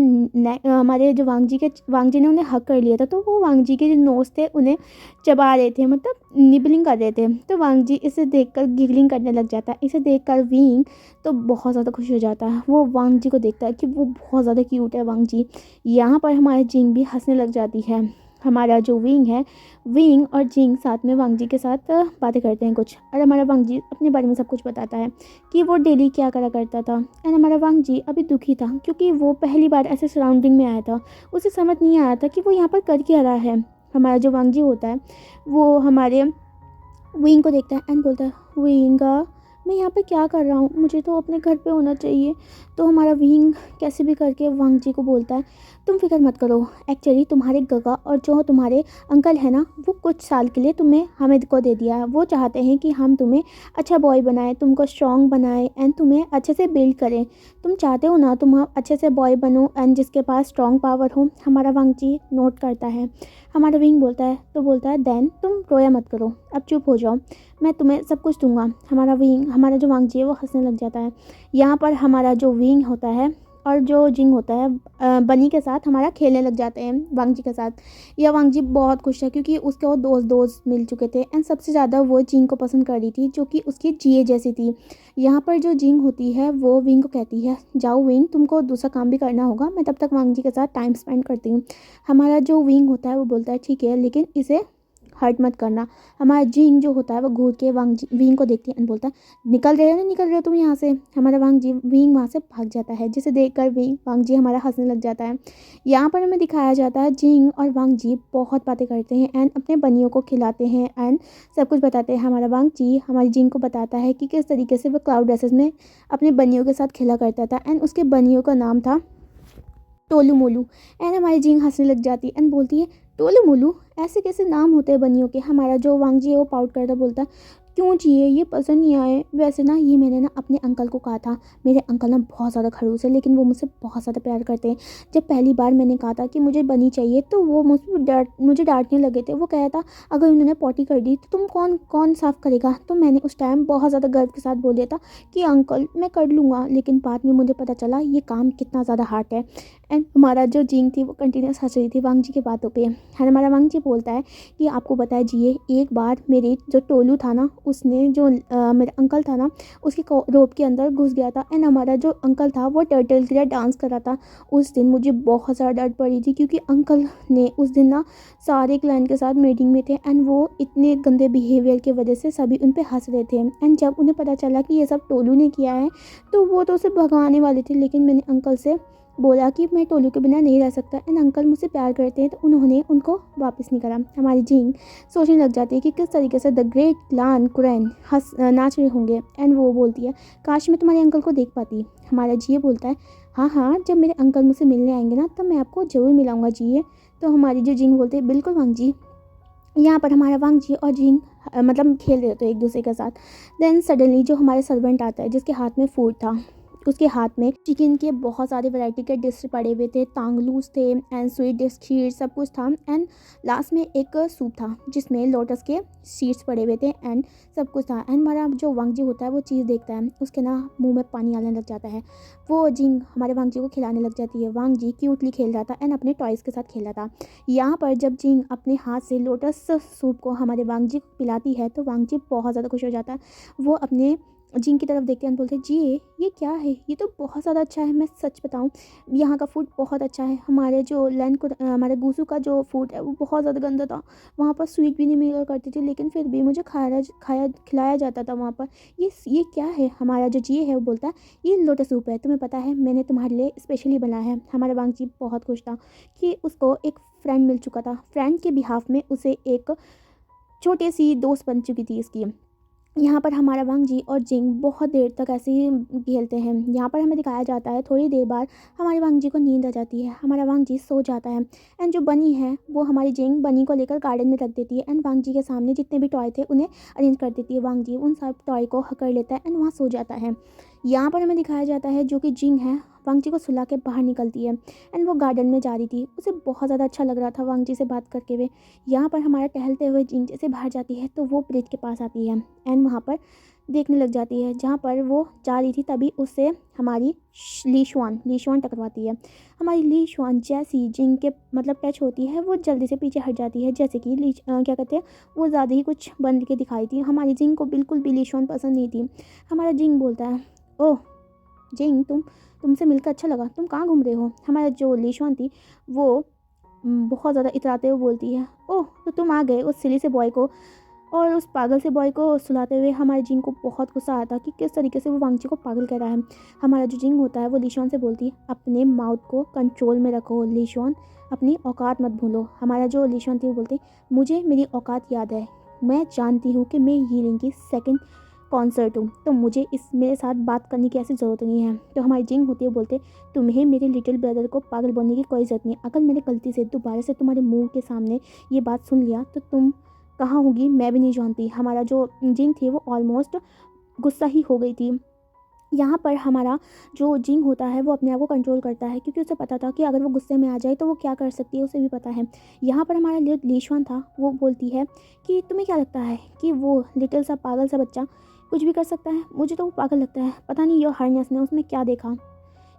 हमारे जो वांगजी ने उन्हें हक कर लिया था, तो वो वांगजी के जो नोज थे उन्हें चबा रहे थे, मतलब निबलिंग कर रहे थे। तो वांगजी इसे देखकर गिगलिंग करने लग जाता है। इसे देखकर विंग तो बहुत ज़्यादा खुश हो जाता है। वो वांगजी को देखता है कि वो बहुत ज़्यादा क्यूट है वांगजी। यहाँ पर हमारे जिंग भी हंसने लग जाती है। हमारा जो विंग है, विंग और जिंग साथ में वांगजी के साथ बातें करते हैं कुछ, और हमारा वांगजी अपने बारे में सब कुछ बताता है कि वो डेली क्या करा करता था। एंड हमारा वांगजी अभी दुखी था क्योंकि वो पहली बार ऐसे सराउंडिंग में आया था। उसे समझ नहीं आया था कि वो यहाँ पर कर क्या रहा है। हमारा जो वांगजी होता है वो हमारे विंग को देखता है एंड बोलता है, विंगा मैं यहाँ पे क्या कर रहा हूँ, मुझे तो अपने घर पे होना चाहिए। तो हमारा विंग कैसे भी करके वांगजी को बोलता है, तुम फिक्र मत करो, एक्चुअली तुम्हारे गगा और जो तुम्हारे अंकल है ना वो कुछ साल के लिए तुम्हें हमें को दे दिया है। वो चाहते हैं कि हम तुम्हें अच्छा बॉय बनाए, तुमको स्ट्रॉन्ग बनाए एंड तुम्हें अच्छे से बिल्ड करें। तुम चाहते हो ना तुम अच्छे से बॉय बनो एंड जिसके पास स्ट्रॉन्ग पावर हो। हमारा वांगजी नोट करता है। हमारा विंग बोलता है देन तुम रोया मत करो, अब चुप हो जाओ, मैं तुम्हें सब कुछ दूंगा। हमारा जो वांगजी है वो हंसने लग जाता है। यहाँ पर हमारा जो विंग होता है और जो जिंग होता है बनी के साथ हमारा खेलने लग जाते हैं वांगजी के साथ। यह वांगजी बहुत खुश है क्योंकि उसके और दोस्त मिल चुके थे एंड सबसे ज़्यादा वो जिंग को पसंद कर रही थी जो कि उसकी जिए जैसी थी। यहाँ पर जो जिंग होती है वो विंग को कहती है, जाओ विंग तुमको दूसरा काम भी करना होगा, मैं तब तक वांगजी के साथ टाइम स्पेंड करती हूँ। हमारा जो विंग होता है वो बोलता है ठीक है, लेकिन इसे हर्ट मत करना। हमारा जिंग जो होता है वो घूर के विंग को देखती है एंड बोलता है, निकल रहे हो तुम यहाँ से। हमारा विंग वहाँ से भाग जाता है, जिसे देखकर वांगजी हमारा हंसने लग जाता है। यहाँ पर हमें दिखाया जाता है जिंग और वांगजी बहुत बातें करते हैं एंड अपने बनियों को खिलाते हैं एंड सब कुछ बताते हैं। हमारा वांगजी हमारी जिंग को बताता है कि किस तरीके से वो क्लाउड ड्रेसेस में अपने बनियों के साथ खेला करता था एंड उसके बनियों का नाम था टोलू मोलू। एंड हमारी जिंग हंसने लग जाती है एंड बोलती है, टोलू मोलू ऐसे कैसे नाम होते हैं बनियों के। हमारा जो वांगजी है वो पाउट करता बोलता है, क्यों चाहिए, ये पसंद नहीं आए। वैसे ना ये मैंने ना अपने अंकल को कहा था, मेरे अंकल ना बहुत ज़्यादा खड़ूस है लेकिन वो मुझसे बहुत ज़्यादा प्यार करते हैं। जब पहली बार मैंने कहा था कि मुझे बनी चाहिए तो वो मुझे डांटने लगे थे। वो कहा था अगर उन्होंने पॉटी कर दी तो तुम कौन कौन साफ़ करेगा। तो मैंने उस टाइम बहुत ज़्यादा गर्व के साथ बोल दिया था कि अंकल मैं कर लूँगा, लेकिन बाद में मुझे पता चला ये काम कितना ज़्यादा हार्ड है। एंड हमारा जो जिंग थी वो कंटिन्यूस हंस रही थी वांगजी की बातों पे। हमारा वांगजी बोलता है कि आपको पता है जिए, एक बार मेरे जो टोलू था ना उसने जो मेरा अंकल था ना उसके रोप के अंदर घुस गया था एंड हमारा जो अंकल था वो टर्टल के लिए डांस कर रहा था। उस दिन मुझे बहुत ज़्यादा डांट पड़ी थी क्योंकि अंकल ने उस दिन ना सारे क्लाइंट के साथ मीटिंग में थे एंड वो इतने गंदे बिहेवियर की वजह से सभी उन पर हंस रहे थे। एंड जब उन्हें पता चला कि ये सब टोलू ने किया है तो वो तो उसे भगाने वाले थे, लेकिन मैंने अंकल से बोला कि मैं टोलू के बिना नहीं रह सकता एंड अंकल मुझसे प्यार करते हैं तो उन्होंने उनको वापस नहीं करा। हमारी जिंग सोचने लग जाती है कि किस तरीके से द ग्रेट क्लान कुरैन नाच रहे होंगे एंड वो बोलती है, काश मैं तुम्हारे अंकल को देख पाती। हमारा जिए बोलता है, हाँ जब मेरे अंकल मुझसे मिलने आएंगे ना तब मैं आपको ज़रूर मिलाऊंगा जिए। तो हमारी जो जिंग बोलते हैं, बिल्कुल वांगजी। यहाँ पर हमारा वांगजी और जिंग मतलब खेल रहे होते हैं एक दूसरे के साथ। देन सडनली जो हमारे सर्वेंट आता है जिसके हाथ में फूड था, उसके हाथ में चिकन के बहुत सारे वैरायटी के डिश पड़े हुए थे, तांगलूस थे एंड स्वीट डिश खीर सब कुछ था एंड लास्ट में एक सूप था जिसमें लोटस के सीड्स पड़े हुए थे एंड सब कुछ था। एंड हमारा जो वांगजी होता है वो चीज़ देखता है, उसके ना मुंह में पानी आने लग जाता है। वो जिंग हमारे वांगजी को खिलाने लग जाती है। वांगजी क्यूटली खेल रहा था एंड अपने टॉयज़ के साथ खेल रहा था। यहाँ पर जब जिंग अपने हाथ से लोटस सूप को हमारे वांगजी को पिलाती है तो वांगजी बहुत ज़्यादा खुश हो जाता है। वो अपने जिंग की तरफ देखते हैं, बोलते हैं जी ये क्या है, ये तो बहुत ज़्यादा अच्छा है। मैं सच बताऊं, यहाँ का फूड बहुत अच्छा है। हमारे जो लैंड को हमारे गूसू का जो फूड है वो बहुत ज़्यादा गंदा था। वहाँ पर स्वीट भी नहीं मिला करती थी, लेकिन फिर भी मुझे खाया खिलाया जाता था वहाँ पर। ये क्या है। हमारा जो जी है वो बोलता है ये लोटस सूप है, तुम्हें पता है मैंने तुम्हारे लिए स्पेशली बनाया है। हमारा वांगजी बहुत खुश था कि उसको एक फ्रेंड मिल चुका था। फ्रेंड के बिहाफ में उसे एक छोटी सी दोस्त बन चुकी थी इसकी। यहाँ पर हमारा वांगजी और जिंग बहुत देर तक ऐसे ही खेलते हैं। यहाँ पर हमें दिखाया जाता है थोड़ी देर बाद हमारे वांगजी को नींद आ जाती है, हमारा वांगजी सो जाता है। एंड जो बनी है वो हमारी जिंग बनी को लेकर गार्डन में रख देती है, एंड वांगजी के सामने जितने भी टॉय थे उन्हें अरेंज कर देती है। वांगजी उन सब टॉय को कर लेता है एंड वहाँ सो जाता है। यहाँ पर हमें दिखाया जाता है जो कि जिंग है वांगजी को सुला के बाहर निकलती है, एंड वो गार्डन में जा रही थी। उसे बहुत ज़्यादा अच्छा लग रहा था वांगजी से बात करके हुए। यहाँ पर हमारा टहलते हुए जिंग जैसे बाहर जाती है तो वो ब्रिज के पास आती है एंड वहाँ पर देखने लग जाती है। जहाँ पर वो जा रही थी तभी उससे हमारी ली शुआन टकराती है। हमारी ली शुआन जैसी जिंग के मतलब टच होती है वो जल्दी से पीछे हट जाती है, जैसे कि क्या कहते हैं वो ज़्यादा ही कुछ बन के दिखाई थी। हमारी जिंग को बिल्कुल भी ली शुआन पसंद नहीं थी। हमारा जिंग बोलता है ओह जिंग तुमसे मिलकर अच्छा लगा, तुम कहाँ घूम रहे हो। हमारा जो ली शुआन थी वो बहुत ज़्यादा इतराते हुए बोलती है ओह तो तुम आ गए उस सिली से बॉय को और उस पागल से बॉय को सुलाते हुए। हमारे जिंग को बहुत गुस्सा आता कि किस तरीके से वो वांगची को पागल कह रहा है। हमारा जो जिंग होता है वो लीशॉन से बोलती है अपने माउथ को कंट्रोल में रखो लीशॉन, अपनी औकात मत भूलो। हमारा जो लीशॉन थी वो बोलती मुझे मेरी औकात याद है, मैं जानती हूँ कि मैं हीलिंग की सेकंड कॉन्सर्ट हूँ, तो मुझे इस मेरे साथ बात करने की ऐसी ज़रूरत नहीं है। तो हमारी जिंग होती है बोलते तुम्हें मेरे लिटिल ब्रदर को पागल बनने की कोई ज़रूरत नहीं। अगर मैंने गलती से दोबारा से तुम्हारे मुंह के सामने ये बात सुन लिया तो तुम कहाँ होगी मैं भी नहीं जानती। हमारा जो जिंग थी वो ऑलमोस्ट गुस्सा ही हो गई थी। यहाँ पर हमारा जो जिंग होता है वो अपने आप को कंट्रोल करता है, क्योंकि उसे पता था कि अगर वो गुस्से में आ जाए तो वो क्या कर सकती है, उसे भी पता है। यहाँ पर हमारा लीशवान था वो बोलती है कि तुम्हें क्या लगता है कि वो लिटिल सा पागल सा बच्चा कुछ भी कर सकता है। मुझे तो वो पागल लगता है, पता नहीं योर हार्नेस ने उसमें क्या देखा।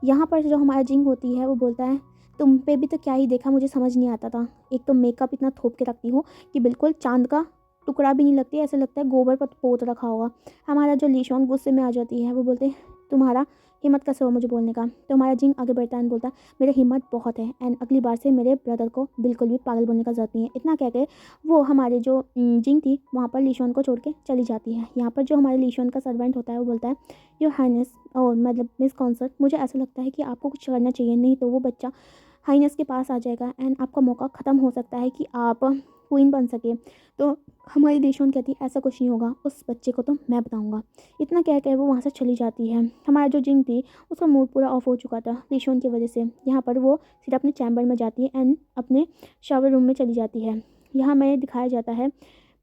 यहाँ पर जो हमारा जिंग होती है वो बोलता है तुम पे भी तो क्या ही देखा, मुझे समझ नहीं आता था। एक तो मेकअप इतना थोप के रखती हो कि बिल्कुल चांद का टुकड़ा भी नहीं लगती, ऐसा लगता है गोबर पर पोत रखा होगा। हमारा जो लीशॉन गुस्से में आ जाती है वो बोलते तुम्हारा हिम्मत कैसे हो मुझे बोलने का। तो हमारा जिंग आगे बढ़ता है एंड बोलता मेरे हिम्मत बहुत है एंड अगली बार से मेरे ब्रदर को बिल्कुल भी पागल बोलने का ज़रूरत नहीं है। इतना कह के वो हमारे जो जिंग थी वहाँ पर लीशॉन को छोड़ के चली जाती है। यहाँ पर जो हमारे लीशॉन का सर्वेंट होता है वो बोलता है योर हाइनेस और मतलब मिस कॉन्सर्ट, मुझे ऐसा लगता है कि आपको कुछ करना चाहिए, नहीं तो वो बच्चा हाइनेस के पास आ जाएगा एंड आपका मौका ख़त्म हो सकता है कि आप क्वीन बन सके। तो हमारी देशों कहती है ऐसा कुछ नहीं होगा, उस बच्चे को तो मैं बताऊंगा। इतना कह कर वो वहाँ से चली जाती है। हमारा जो जिंग थी उसका मूड पूरा ऑफ हो चुका था देशों की वजह से। यहाँ पर वो सीधा अपने चैम्बर में जाती है एंड अपने शावर रूम में चली जाती है। यहाँ हमें दिखाया जाता है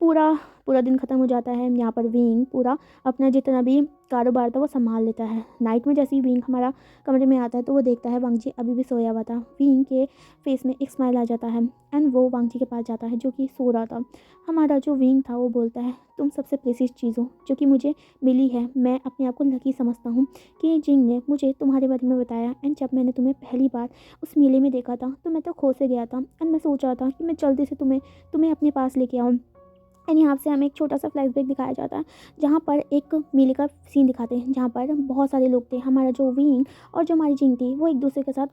पूरा पूरा दिन ख़त्म हो जाता है। यहाँ पर विंग पूरा अपना जितना भी कारोबार था वो संभाल लेता है। नाइट में जैसे ही विंग हमारा कमरे में आता है तो वो देखता है वांगजी अभी भी सोया हुआ था। विंग के फेस में एक स्माइल आ जाता है एंड वो वांगजी के पास जाता है जो कि सो रहा था। हमारा जो विंग था वो बोलता है तुम सबसे प्रेसियस चीज़ हो जो कि मुझे मिली है। मैं अपने आप को लकी समझता हूँ कि जिंग ने मुझे तुम्हारे बारे में बताया एंड जब मैंने तुम्हें पहली बार उस मेले में देखा था तो मैं तो खो से गया था एंड मैं सोच रहा था कि मैं जल्दी से तुम्हें अपने पास लेके आऊँ। एंड यहाँ से हमें एक छोटा सा फ्लैशबैक दिखाया जाता है जहाँ पर एक मेले का सीन दिखाते हैं जहाँ पर बहुत सारे लोग थे। हमारा जो विंग और जो हमारी जिंग थी वो एक दूसरे के साथ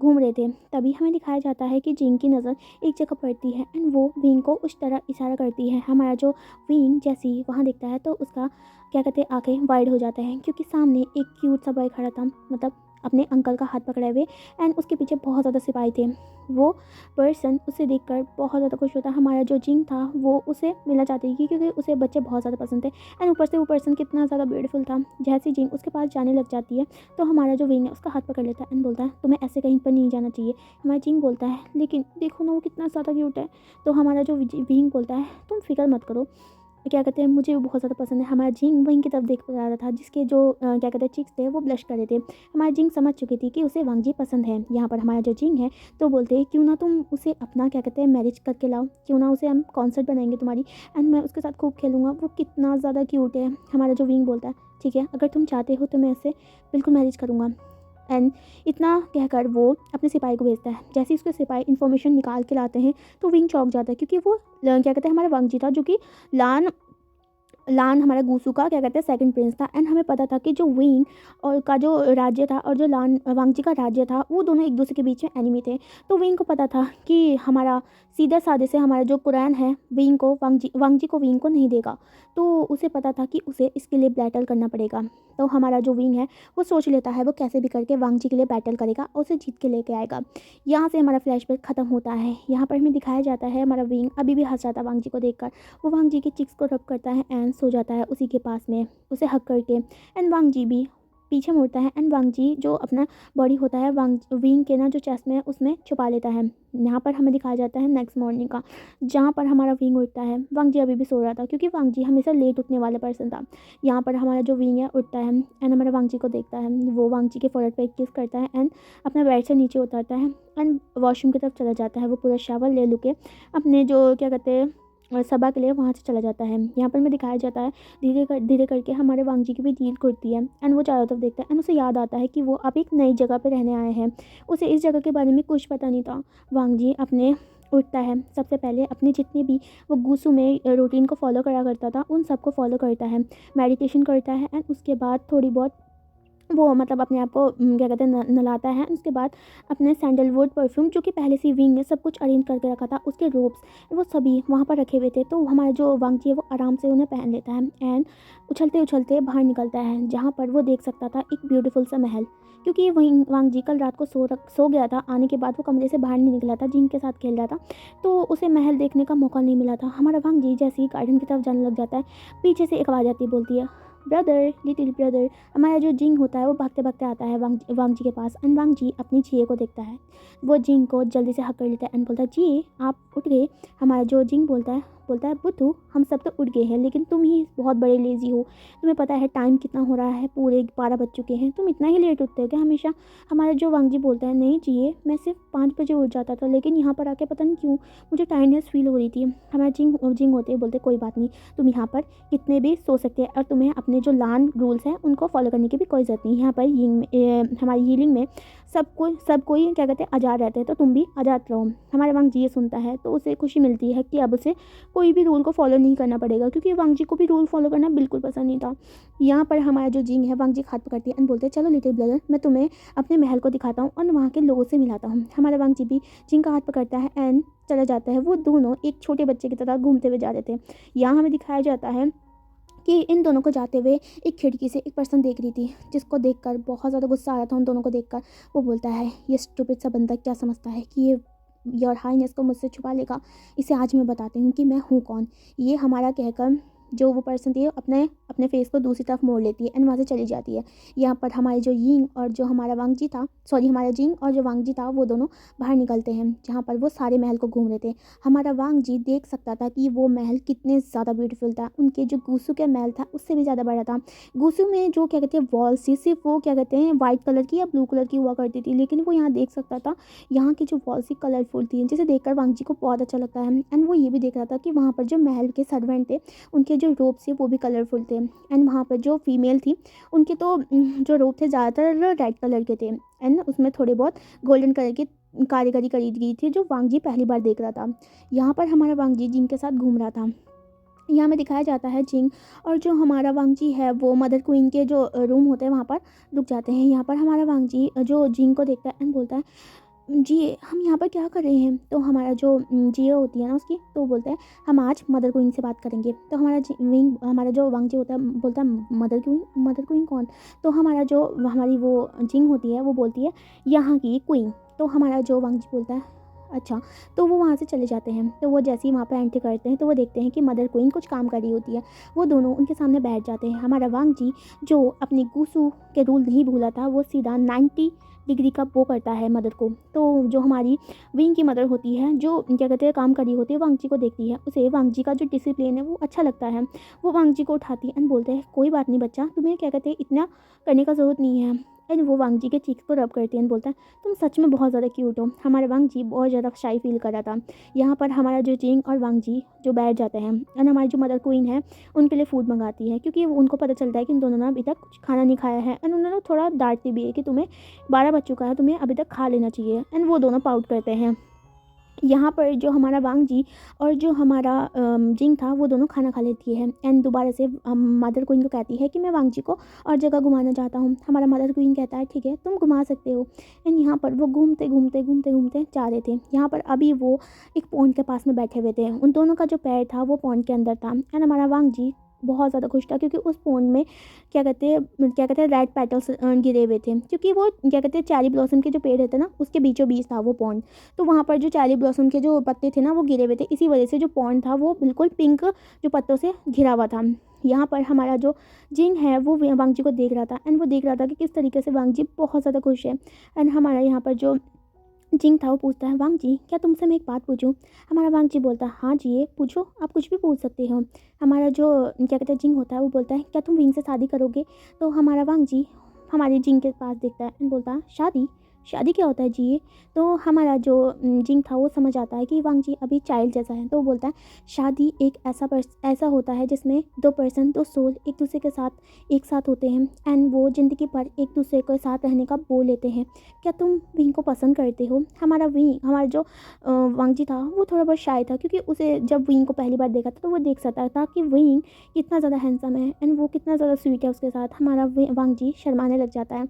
घूम रहे थे। तभी हमें दिखाया जाता है कि जिंग की नज़र एक जगह पड़ती है एंड वो विंग को उस तरह इशारा करती है। हमारा जो विंग जैसे ही वहाँ देखता है तो उसका क्या कहते हैं आंखें वाइड हो जाते हैं, क्योंकि सामने एक क्यूट सा बॉय खड़ा था, मतलब अपने अंकल का हाथ पकड़े हुए एंड उसके पीछे बहुत ज़्यादा सिपाही थे। वो पर्सन उसे देखकर बहुत ज़्यादा खुश होता है। हमारा जो जिंग था वो उसे मिलना चाहती थी क्योंकि उसे बच्चे बहुत ज़्यादा पसंद थे एंड ऊपर से वो पर्सन कितना ज़्यादा ब्यूटीफुल था। जैसे जिंग उसके पास जाने लग जाती है तो हमारा जो विंग है उसका हाथ पकड़ लेता है एंड बोलता है तुम्हें ऐसे कहीं पर नहीं जाना चाहिए। हमारा जिंग बोलता है लेकिन देखो ना वो कितना ज़्यादा क्यूट है। तो हमारा जो विंग बोलता है तुम फिक्र मत करो, क्या कहते हैं मुझे वो बहुत ज़्यादा पसंद है। हमारा जिंग वहीं की तरफ देख पा रहा था जिसके जो क्या कहते हैं चिक्स थे वो ब्लश कर रहे थे। हमारा जिंग समझ चुकी थी कि उसे वांगजी पसंद है। यहाँ पर हमारा जो जिंग है तो बोलते हैं क्यों ना तुम उसे अपना क्या कहते हैं मैरिज करके लाओ, क्यों ना उसे हम कॉन्सर्ट बनाएंगे तुम्हारी एंड मैं उसके साथ खूब खेलूँगा, वो कितना ज़्यादा क्यूट है। हमारा जो विंग बोलता है ठीक है अगर तुम चाहते हो तो मैं उससे बिल्कुल मैरिज करूँगा। एंड इतना कहकर वो अपने सिपाही को भेजता है। जैसे ही उसके सिपाही इन्फॉर्मेशन निकाल के लाते हैं तो विंग चौंक जाता है, क्योंकि वो क्या कहते हैं हमारा वांगजी था जो कि लान लान हमारा गूसू का क्या कहते हैं सेकंड प्रिंस था। एंड हमें पता था कि जो विंग और का जो राज्य था और जो लान वांगजी का राज्य था वो दोनों एक दूसरे के बीच में एनिमी थे। तो विंग को पता था कि हमारा सीधा साधे से हमारा जो कुरान है विंग को वांगजी को विंग को नहीं देगा। तो उसे पता था कि उसे इसके लिए बैटल करना पड़ेगा। तो हमारा जो विंग है वो सोच लेता है वो कैसे भी करके वांगजी के लिए बैटल करेगा और उसे जीत के लेके आएगा। यहाँ से हमारा फ्लैशबैक खत्म होता है। यहाँ पर हमें दिखाया जाता है हमारा विंग अभी भी हंस रहा था वांगजी को देखकर। वो वांगजी के चिक्स को रब करता है एंड सो जाता है उसी के पास में उसे हक करके। एंड वांगजी भी पीछे मुड़ता है एंड वांगजी जो अपना बॉडी होता है विंग के ना जो चेस्ट में है उसमें छुपा लेता है। यहाँ पर हमें दिखाया जाता है नेक्स्ट मॉर्निंग का, जहाँ पर हमारा विंग उठता है। वांगजी अभी भी सो रहा था क्योंकि वांगजी हमेशा लेट उठने वाला पर्सन था। यहाँ पर हमारा जो विंग है उठता है एंड हमारा वांगजी को देखता है। वो वांगजी के फोrehead पे एक किस करता है एंड अपना बेड से नीचे उतरता है एंड वॉशरूम की तरफ चला जाता है। वो पूरा शावर ले लू के अपने जो क्या कहते हैं सभा के लिए वहाँ से चला जाता है। यहाँ पर हमें दिखाया जाता है धीरे करके हमारे वांगजी की भी नींद खुलती है एंड वो चारों तरफ देखता है एंड उसे याद आता है कि वो अब एक नई जगह पे रहने आए हैं। उसे इस जगह के बारे में कुछ पता नहीं था। वांगजी अपने उठता है, सबसे पहले अपने जितने भी वो गूसू में रूटीन को फॉलो करा करता था उन सबको फॉलो करता है, मेडिटेशन करता है एंड उसके बाद थोड़ी बहुत वो मतलब अपने आप को क्या कहते हैं नहलाता है। उसके बाद अपने सैंडलवुड परफ्यूम जो कि पहले से विंग ने सब कुछ अरेंज करके रखा था, उसके रोब्स वो सभी वहाँ पर रखे हुए थे। तो हमारा जो वांगजी है वो आराम से उन्हें पहन लेता है एंड उछलते उछलते बाहर निकलता है, जहाँ पर वो देख सकता था एक ब्यूटीफुल सा महल। क्योंकि वहीं वांगजी कल रात को सो गया था, आने के बाद वो कमरे से बाहर नहीं निकला था, जिंग के साथ खेल रहा था, तो उसे महल देखने का मौका नहीं मिला था। हमारा वांगजी जैसे ही गार्डन की तरफ जाने लग जाता है, पीछे से एक आवाज़ आती बोलती है ब्रदर, लिटिल ब्रदर। हमारा जो जिंग होता है वो भागते भागते आता है वांगजी के पास एंड वांगजी अपनी जिये को देखता है। वो जिंग को जल्दी से हक कर लेता है एंड बोलता है जी आप उठ गए। हमारा जो जिंग बोलता है बुद्धू हम सब तो उठ गए हैं लेकिन तुम ही बहुत बड़े लेजी हो। तुम्हें पता है टाइम कितना हो रहा है, पूरे 12 बज चुके हैं, तुम इतना ही लेट उठते हो क्या हमेशा। हमारा जो वांगजी बोलता है नहीं जिये मैं सिर्फ 5 बजे उठ जाता था लेकिन यहाँ पर आके पता नहीं क्यों मुझे टाइर्डनेस फील हो रही थी। हमारा जिंग होते बोलते कोई बात नहीं, तुम यहाँ पर कितने भी सो सकते हैं और तुम्हें अपने जो लान रूल्स हैं उनको फॉलो करने की भी कोई ज़रूरत नहीं। यहाँ पर हमारी हीलिंग में सब कोई क्या कहते हैं आज़ाद रहते हैं, तो तुम भी आज़ाद रहो। हमारे वांगजी ये सुनता है तो उसे खुशी मिलती है कि अब उसे कोई भी रूल को फॉलो नहीं करना पड़ेगा, क्योंकि वांगजी को भी रूल फॉलो करना बिल्कुल पसंद नहीं था। यहाँ पर हमारा जो जिंग है वांगजी हाथ पकड़ती है एंड बोलते हैं चलो लिटिल ब्रदर मैं तुम्हें अपने महल को दिखाता हूँ और वहाँ के लोगों से मिलाता हूँ। हमारा वांगजी भी जिंग का हाथ पकड़ता है एंड चला जाता है। वो दोनों एक छोटे बच्चे की तरह घूमते हुए जा रहे थे। यहाँ हमें दिखाया जाता है कि इन दोनों को जाते हुए एक खिड़की से एक पर्सन देख रही थी, जिसको देखकर बहुत ज़्यादा गुस्सा आ रहा था उन दोनों को देखकर। वो बोलता है ये स्टूपिड सा बंदा क्या समझता है कि ये योर हाईनेस को मुझसे छुपा लेगा। इसे आज मैं बताती हूँ कि मैं हूँ कौन। ये हमारा कहकर जो वो पर्सन थी अपने अपने फेस को दूसरी तरफ मोड़ लेती है एंड वहाँ से चली जाती है। यहाँ पर हमारे जो यिंग और जो हमारा वांगजी था हमारा जिंग और जो वांगजी था वो दोनों बाहर निकलते हैं, जहाँ पर वो सारे महल को घूम रहे थे। हमारा वांगजी देख सकता था कि वो महल कितने ज़्यादा ब्यूटीफुल था। उनके जो गूसू का महल था उससे भी ज़्यादा बड़ा था। गूसू में जो क्या कहते हैं वॉल सी सिर्फ वो क्या कहते हैं वाइट कलर की या ब्लू कलर की हुआ करती थी, लेकिन वो यहाँ देख सकता था यहाँ की जो वॉल सी कलरफुल थी, जिसे देखकर वांगजी को बहुत अच्छा लगता है। एंड वो ये भी देख रहा था कि वहाँ पर जो महल के सर्वेंट थे उनके जो रोब थे वो भी कलरफुल थे एंड वहाँ पर जो फीमेल थी उनके तो जो रोब थे ज़्यादातर रेड कलर के थे एंड उसमें थोड़े बहुत गोल्डन कलर की कारीगरी करी गई थी, जो वांगजी पहली बार देख रहा था। यहाँ पर हमारा वांगजी जिंग के साथ घूम रहा था। यहाँ में दिखाया जाता है जिंग और जो हमारा वांगजी है वो मदर क्वीन के जो रूम होते हैं वहाँ पर रुक जाते हैं। यहाँ पर हमारा वांगजी जो जिंग को देखता है एंड बोलता है जी हम यहाँ पर क्या कर रहे हैं। तो हमारा जो जियो होती है ना उसकी, तो वो बोलता है हम आज मदर क्वीन से बात करेंगे। तो हमारा जो वांगजी होता है बोलता है मदर क्वीन कौन। तो हमारी वो जिंग होती है वो बोलती है यहाँ की क्वीन। तो हमारा जो वांगजी बोलता है अच्छा। तो वो वहाँ से चले जाते हैं। तो वो जैसे ही वहाँ पर एंट्री करते हैं तो वो देखते हैं कि मदर क्वीन कुछ काम कर रही होती है। वो दोनों उनके सामने बैठ जाते हैं। हमारा वांगजी जो अपने गूसू के रूल नहीं भूला था वो सीधा 90 डिग्री का वो करता है मदर को। तो जो हमारी विंग की मदर होती है जो क्या कहते हैं काम कर रही होती है वांगजी को देखती है, उसे वांगजी का जो डिसिप्लिन है वो अच्छा लगता है। वो वांगजी को उठाती है एंड बोलते हैं कोई बात नहीं बच्चा, तुम्हें क्या कहते हैं इतना करने का ज़रूरत नहीं है। एंड वो वांगजी के चीक्स को रब करती है एंड बोलता है तुम सच में बहुत ज़्यादा क्यूट हो। हमारे वांगजी बहुत ज़्यादा शाई फील कर रहा था। यहाँ पर हमारा जो जिंग और वांगजी जो बैठ जाते हैं एंड हमारी जो मदर क्वीन है उनके लिए फ़ूड मंगाती है, क्योंकि उनको पता चलता है कि इन दोनों ने अभी तक कुछ खाना नहीं खाया है। एंड उन्होंने थोड़ा डांटती भी है कि तुम्हें 12 बज चुका है, तुम्हें अभी तक खा लेना चाहिए। एंड वो दोनों पाउट करते हैं। यहाँ पर जो हमारा वांग जी और जो हमारा जिंग था वो दोनों खाना खा लेती है एंड दोबारा से मदर क्वीन को कहती है कि मैं वांग जी को और जगह घुमाना चाहता हूँ। हमारा मदर क्वीन कहता है ठीक है तुम घुमा सकते हो। एंड यहाँ पर वो घूमते घूमते घूमते घूमते जा रहे थे। यहाँ पर अभी वो एक पॉन्ड के पास में बैठे हुए थे। उन दोनों का जो पैर था वो पॉन्ड के अंदर था एंड हमारा वांग जी बहुत ज़्यादा खुश था क्योंकि उस पॉन्ड में क्या कहते हैं रेड पेटल्स गिरे हुए थे, क्योंकि वो क्या कहते हैं चेरी ब्लॉसम के जो पेड़ रहते हैं ना उसके बीचों बीच था वो पॉन्ड। तो वहाँ पर जो चेरी ब्लॉसम के जो पत्ते थे ना वो गिरे हुए थे, इसी वजह से जो पॉन्ड था वो बिल्कुल पिंक जो पत्तों से घिरा हुआ था। यहाँ पर हमारा जो जिंग है वो वांग जी को देख रहा था एंड वो देख रहा था कि किस तरीके से वांग जी बहुत ज़्यादा खुश है। एंड हमारा यहाँ पर जो जिंग था वो पूछता है वांग जी क्या तुमसे मैं एक बात पूछूं। हमारा वांग जी बोलता है हाँ जी ये पूछो, आप कुछ भी पूछ सकते हो। हमारा जो क्या कहते हैं जिंग होता है वो बोलता है क्या तुम विंग से शादी करोगे। तो हमारा वांग जी हमारे जिंग के पास देखता है एंड बोलता है शादी, शादी क्या होता है जी ये। तो हमारा जो जिंग था वो समझ आता है कि वांग जी अभी चाइल्ड जैसा है, तो वो बोलता है शादी एक ऐसा होता है जिसमें दो सोल एक दूसरे के साथ एक साथ होते हैं एंड वो ज़िंदगी भर एक दूसरे के साथ रहने का बोल लेते हैं। क्या तुम विंग को पसंद करते हो। हमारा जो वांग जी था वो थोड़ा बहुत शाय था, क्योंकि उसे जब विंग को पहली बार देखा था तो वो देख सकता था कि विंग कितना ज़्यादा हैंडसम है एंड वो कितना ज़्यादा स्वीट है उसके साथ। हमारा वांग जी शर्माने लग जाता है।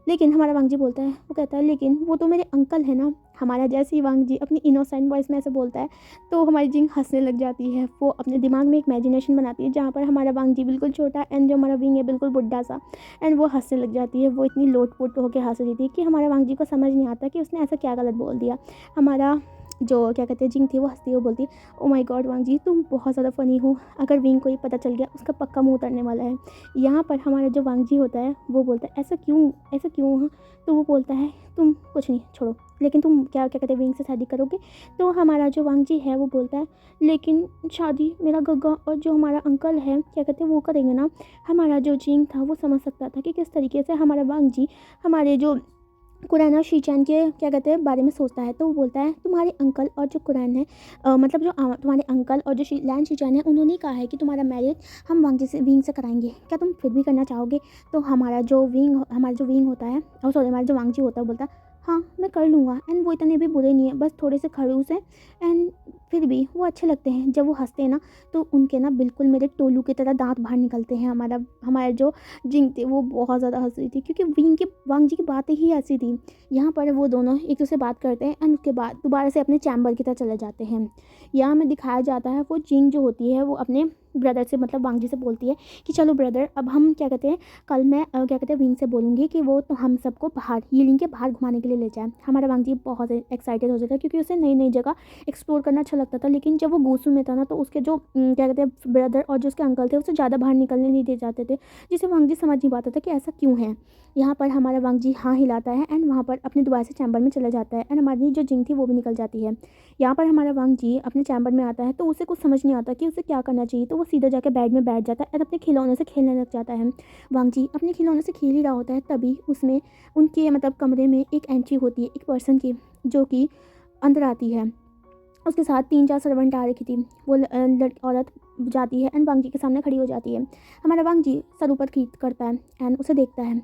लेकिन हमारा वांग जी बोलता है, वो कहता है लेकिन वो तो मेरे अंकल है ना। हमारा जैसे ही वांग जी अपनी इनोसेंट वॉइस में ऐसे बोलता है तो हमारी जिंग हंसने लग जाती है। वो अपने दिमाग में एक इमेजिनेशन बनाती है जहाँ पर हमारा वांग जी बिल्कुल छोटा एंड जो हमारा विंग है बिल्कुल बुढ़ा सा, एंड वो हंसने लग जाती है। वो इतनी लोट-पोट होकर हंस रही थी कि हमारे वांग जी को समझ नहीं आता कि उसने ऐसा क्या गलत बोल दिया। हमारा जो क्या कहते हैं जिंग थी वो हंसती हुई बोलती ओ माय गॉड वांग जी तुम बहुत ज़्यादा फ़नी हो, अगर विंग को ये पता चल गया उसका पक्का मुंह उतरने वाला है। यहाँ पर हमारा जो वांग जी होता है वो बोलता है ऐसा क्यों हाँ। तो वो बोलता है तुम कुछ नहीं छोड़ो, लेकिन तुम क्या क्या कहते हैं विंग से शादी करोगे। तो हमारा जो वांग जी है वो बोलता है लेकिन शादी मेरा गग्गा और जो हमारा अंकल है क्या कहते हैं वो करेंगे ना। हमारा जो जिंग था वो समझ सकता था कि किस तरीके से हमारा वांग जी हमारे जो कुरैन और शीचैन के क्या कहते हैं बारे में सोचता है। तो वो बोलता है तुम्हारे अंकल और जो कुरैन है मतलब जो तुम्हारे अंकल और जो लैन शीचैन है उन्होंने कहा है कि तुम्हारा मैरिज हम विंग से कराएंगे, क्या तुम फिर भी करना चाहोगे। तो हमारा जो विंग होता है और सॉरी हमारा जो वांग जी होता है वो बोलता है हाँ मैं कर लूँगा एंड वो इतने भी बुरे नहीं है, बस थोड़े से खड़ूस हैं एंड फिर भी वो अच्छे लगते हैं। जब वो हंसते हैं ना तो उनके ना बिल्कुल मेरे टोलू की तरह दांत बाहर निकलते हैं। हमारा जो जिंग थी वो बहुत ज़्यादा हंस रही थी क्योंकि वांग जी की बातें ही ऐसी थी। यहाँ पर वो दोनों एक दूसरे से बात करते हैं एंड उसके बाद दोबारा से अपने चैम्बर की तरफ चले जाते हैं। यहाँ में दिखाया जाता है वो जिंग जो होती है वो अपने ब्रदर से मतलब वांग जी से बोलती है कि चलो ब्रदर अब हम क्या कहते हैं कल मैं क्या कहते हैं विंग से बोलूँगी कि वो तो हम सबको बाहर यीलिंग के बाहर घुमाने के लिए ले जाए। हमारा वांग जी बहुत एक्साइटेड हो जाता है क्योंकि उसे नई नई जगह एक्सप्लोर करना अच्छा लगता था। लेकिन जब वो गोसू में था ना तो उसके जो क्या कहते हैं ब्रदर और जो उसके अंकल थे उसे ज़्यादा बाहर निकलने नहीं दे जाते थे, जिसे वांग जी समझ नहीं पाता था कि ऐसा क्यों है। यहाँ पर हमारा वांग जी हाँ हिलाता है एंड वहाँ पर अपने दोबारा से चैम्बर में चला जाता है एंड हमारी जो जिंग थी वो भी निकल जाती है। यहाँ पर हमारा वांग जी अपने चैम्बर में आता है तो उसे कुछ समझ नहीं आता कि उसे क्या करना चाहिए, तो वो सीधा जाकर बेड में बैठ जाता है और अपने खिलौने से खेलने लग जाता है। वांग जी अपने खिलौने से खेल ही रहा होता है तभी उसमें उनके मतलब कमरे में एक एंट्री होती है एक पर्सन की जो कि अंदर आती है। उसके साथ 3-4 सर्वेंट आ रखी थी। वो औरत जाती है एंड वांग जी के सामने खड़ी हो जाती है। हमारा वांग जी सर ऊपर खींच करता है एंड उसे देखता है।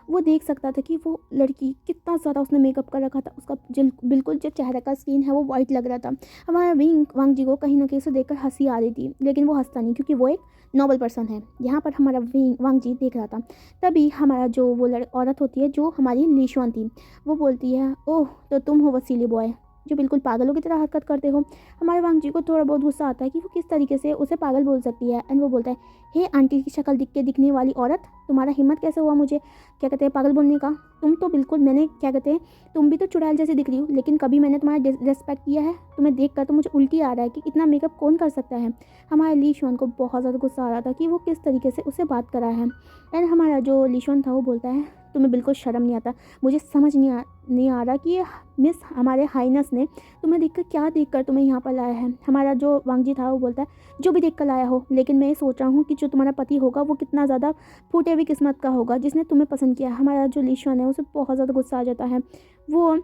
वो देख सकता था कि वो लड़की कितना ज़्यादा उसने मेकअप कर रखा था, उसका बिल्कुल जो चेहरे का स्किन है वो वाइट लग रहा था। हमारा वांग जी को कहीं ना कहीं उसे देखकर हंसी आ रही थी, लेकिन वो हंसता नहीं क्योंकि वो एक नॉबल पर्सन है। यहाँ पर हमारा वांग जी देख रहा था। तभी हमारा जो वो औरत होती है जो हमारी लीशुआन थी वो बोलती है ओह तो तुम हो वसीली बॉय जो बिल्कुल पागलों की तरह हरकत करते हो। हमारे वांग जी को थोड़ा बहुत गुस्सा आता है कि वो किस तरीके से उसे पागल बोल सकती है एंड वो बोलता है हे आंटी की शक्ल दिखने वाली औरत, तुम्हारा हिम्मत कैसे हुआ मुझे क्या कहते हैं पागल बोलने का। तुम तो बिल्कुल मैंने क्या कहते हैं तुम भी तो चुड़ैल जैसी दिख रही हो, लेकिन कभी मैंने तुम्हारा रिस्पेक्ट किया है। तुम्हें देख कर तो मुझे उल्टी आ रहा है कि इतना मेकअप कौन कर सकता है। हमारे लीशॉन को बहुत ज़्यादा गुस्सा आ रहा था कि वो किस तरीके से उसे बात करा है एंड हमारा जो लीशॉन था वो बोलता है तुम्हें बिल्कुल शर्म नहीं आता। मुझे समझ नहीं आ रहा कि ये मिस हमारे हाइनेस ने तुम्हें देखकर तुम्हें यहाँ पर लाया है। हमारा जो वांग जी था वो बोलता है जो भी देख कर लाया हो, लेकिन मैं ये सोच रहा हूँ कि जो तुम्हारा पति होगा वो कितना ज़्यादा फूटे हुई किस्मत का होगा जिसने तुम्हें पसंद किया। हमारा जो लीशॉन है उसे बहुत ज़्यादा गुस्सा आ जाता है। वो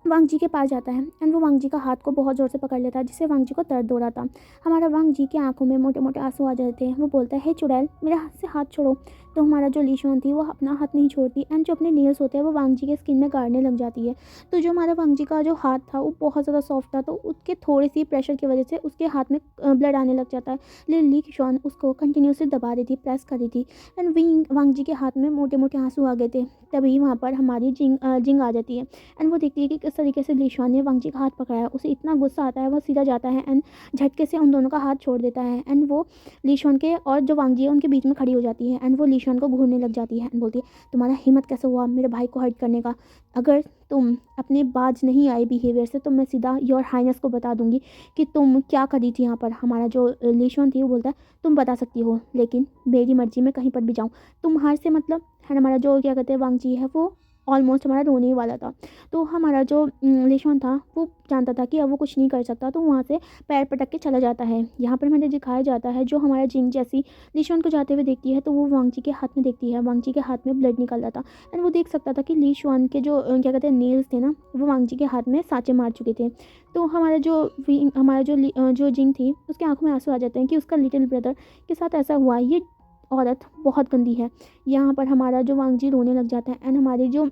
वांग जी के पास जाता है एंड वो वांग जी का हाथ को बहुत ज़ोर से पकड़ लेता है जिससे वांग जी को दर्द हो रहा था। हमारा वांग जी की आंखों में मोटे मोटे आंसू आ जाते हैं। वो बोलता है हे चुड़ैल मेरे हाथ से हाथ छोड़ो, तो हमारा जो लीशॉन थी वो अपना हाथ नहीं छोड़ती एंड जो अपने नेल्स होते हैं वो वांग जी के स्किन में गाड़ने लग जाती है। तो जो हमारा वांग जी का जो हाथ था वो बहुत ज़्यादा सॉफ्ट था, तो उसके थोड़ी सी प्रेशर की वजह से उसके हाथ में ब्लड आने लग जाता है। लेकिन लीशॉन उसको कंटिन्यूसली दबा रही थी, प्रेस कर रही थी एंड वांग जी के हाथ में मोटे मोटे आंसू आ गए थे। तभी वहाँ पर हमारी जिंग आ जाती है एंड वो देखती है कि किस तरीके से लीशॉन ने वांग जी का हाथ पकड़ा है। उसे इतना गुस्सा आता है, वो सीधा जाता है एंड झटके से उन दोनों का हाथ छोड़ देता है एंड वो लीशॉन के और जो वांग जी है उनके बीच में खड़ी हो जाती है एंड वो लीशॉन को घूरने लग जाती है एंड बोलती है, तुम्हारा हिम्मत कैसे हुआ मेरे भाई को हर्ट करने का? अगर तुम अपने बाज नहीं आए बिहेवियर से तो मैं सीधा योर हाइनेस को बता दूंगी कि तुम क्या करी थी यहाँ पर। हमारा जो लीशॉन थी वो बोलता है, तुम बता सकती हो लेकिन मेरी मर्जी में कहीं पर भी जाऊँ, तुम हार से मतलब है। हमारा जो क्या कहते हैं वांग जी है वो ऑलमोस्ट हमारा रोने ही वाला था। तो हमारा जो लीशॉन था वो जानता था कि अब वो कुछ नहीं कर सकता, तो वहाँ से पैर पटक के चला जाता है। यहाँ पर हमें दिखाया जाता है जो हमारा जिंग जैसी लीशॉन को जाते हुए देखती है तो वो वांग जी के हाथ में देखती है, वांग जी के हाथ में ब्लड निकल रहा था एंड वो देख सकता था कि लीशॉन के जो क्या कहते हैं नेल्स थे ना वो वांग जी के हाथ में सांचे मार चुके थे। तो हमारा जो जिंग थी उसके आंखों में आंसू आ जाते हैं कि उसका लिटिल ब्रदर के साथ ऐसा हुआ, ये औरत बहुत गंदी है। यहाँ पर हमारा जो वांग जी रोने लग जाता है एंड हमारी जो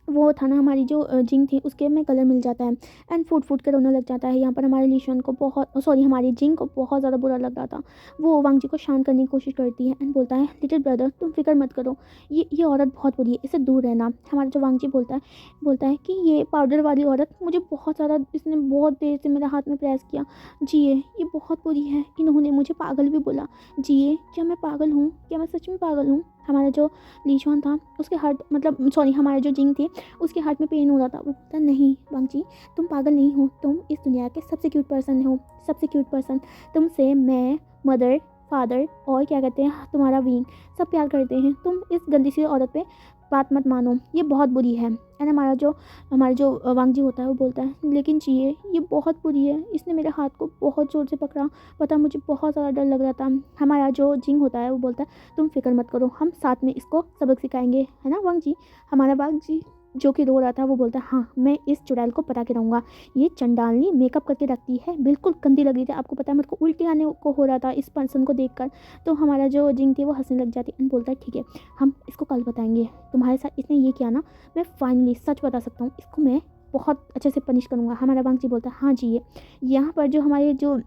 वो था ना हमारी जो जिंग थी उसके में कलर मिल जाता है एंड फूट फूट कर रोने लग जाता है। यहाँ पर हमारे लीशॉन को हमारी जिंग को बहुत ज़्यादा बुरा लग रहा था। वो वांग जी को शांत करने की कोशिश करती है एंड बोलता है, लिटिल ब्रदर तुम फिक्र मत करो, ये औरत बहुत बुरी है, इससे दूर रहना। हमारा जो वांग जी बोलता है कि ये पाउडर वाली औरत मुझे बहुत ज़्यादा, इसने बहुत देर से मेरे हाथ में प्रेस किया, जिए ये बहुत बुरी है, इन्होंने मुझे पागल भी बोला, जिए क्या मैं पागल हूँ, क्या मैं सच में पागल हूँ? हमारा जो लीशॉन था उसके हमारा जो जिंग थी उसके हार्ट में पेन हो रहा था। वो बोलता, नहीं वांग जी तुम पागल नहीं हो, तुम इस दुनिया के सबसे क्यूट पर्सन हो, सबसे क्यूट पर्सन। तुमसे मैं, मदर, फादर और क्या कहते हैं तुम्हारा विंग सब प्यार करते हैं। तुम इस गंदी सी औरत पे बात मत मानो, ये बहुत बुरी है। एंड हमारा जो वांग जी होता है वो बोलता है, लेकिन चाहिए ये बहुत बुरी है, इसने मेरे हाथ को बहुत ज़ोर से पकड़ा, पता मुझे बहुत ज़्यादा डर लग रहा था। हमारा जो जिंग होता है वो बोलता है, तुम फिक्र मत करो, हम साथ में इसको सबक सिखाएंगे, है ना वांग जी? हमारा वांग जी जो कि रो रहा था वो बोलता है, हाँ मैं इस चुड़ैल को पता के रहूँगा, ये चंडालनी मेकअप करके रखती है, बिल्कुल गंदी लग रही थी, आपको पता है मुझको उल्टी आने को हो रहा था इस पर्सन को देखकर। तो हमारा जो जिंग थी वो हंसने लग जाती है, बोलता है ठीक है हम इसको कल बताएंगे, तुम्हारे साथ इसने ये किया ना, मैं फाइनली सच बता सकता हूँ, इसको मैं बहुत अच्छे से पनिश करूँगा। हमारा वांग जी बोलता है, हाँ जी। ये यहाँ पर जो हमारे जो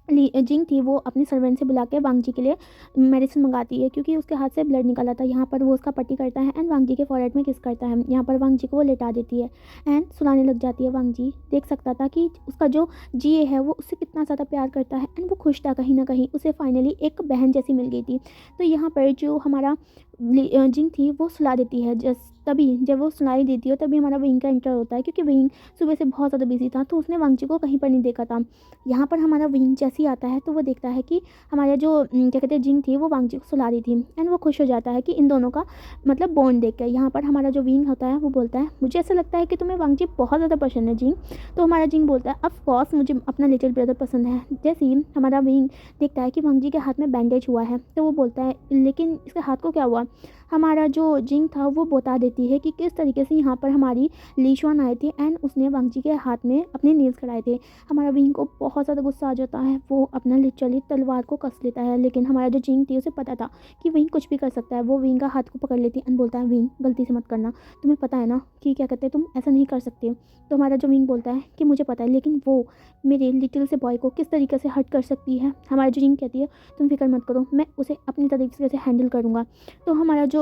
जिंग थी वो अपनी सर्वेंट से बुला के वांग जी के लिए मेडिसिन मंगाती है क्योंकि उसके हाथ से ब्लड निकला था। यहाँ पर वो उसका पट्टी करता है एंड वांग जी के फॉरहेड में किस करता है। यहाँ पर वांग जी को वो लेटा देती है एंड सुलाने लग जाती है। वांग जी देख सकता था कि उसका जो जिए है वो उससे कितना ज़्यादा प्यार करता है एंड वो खुश था कहीं ना कहीं, उसे फाइनली एक बहन जैसी मिल गई थी। तो यहाँ पर जो हमारा जिंग थी वो सुला देती है। तभी जब वो सुनाई देती है तभी हमारा विंग का एंटर होता है क्योंकि विंग सुबह से बहुत ज़्यादा बिजी था तो उसने वांग जी को कहीं पर नहीं देखा था। यहाँ पर हमारा विंग जैसे ही आता है तो वो देखता है कि हमारा जो क्या कहते हैं जिंग थी वो वांग जी को सुला रही थी एंड वो खुश हो जाता है कि इन दोनों का मतलब बॉन्ड देख कर। यहाँ पर हमारा जो विंग होता है वो बोलता है, मुझे ऐसा लगता है कि तुम्हें वांग जी बहुत ज़्यादा पसंद है जिंग। तो हमारा जिंग बोलता है, ऑफ कोर्स मुझे अपना लिटिल ब्रदर पसंद है। जैसे ही हमारा विंग देखता है कि वांग जी के हाथ में बैंडेज हुआ है तो वो बोलता है, लेकिन इसके हाथ को क्या हुआ? हमारा जो जिंग था वो बता देती है कि किस तरीके से यहाँ पर हमारी लीशॉन आए थे एंड उसने वांग जी के हाथ में अपने नील्स कराए थे। हमारा विंग को बहुत ज़्यादा गुस्सा आ जाता है, वो अपना लिटरली तलवार को कस लेता है, लेकिन हमारा जो जिंग थी उसे पता था कि विंग कुछ भी कर सकता है। वो विंग का हाथ को पकड़ लेती है एंड बोलता है, विंग गलती से मत करना, तुम्हें पता है ना कि क्या कहते हैं तुम ऐसा नहीं कर सकते। तो हमारा जो विंग बोलता है कि मुझे पता है, लेकिन वो मेरे लिटिल से बॉय को किस तरीके से हर्ट कर सकती है। हमारा जो जिंग कहती है, तुम फिक्र मत करो, मैं उसे अपनी तरीके से हैंडल करूँगा। तो हमारा जो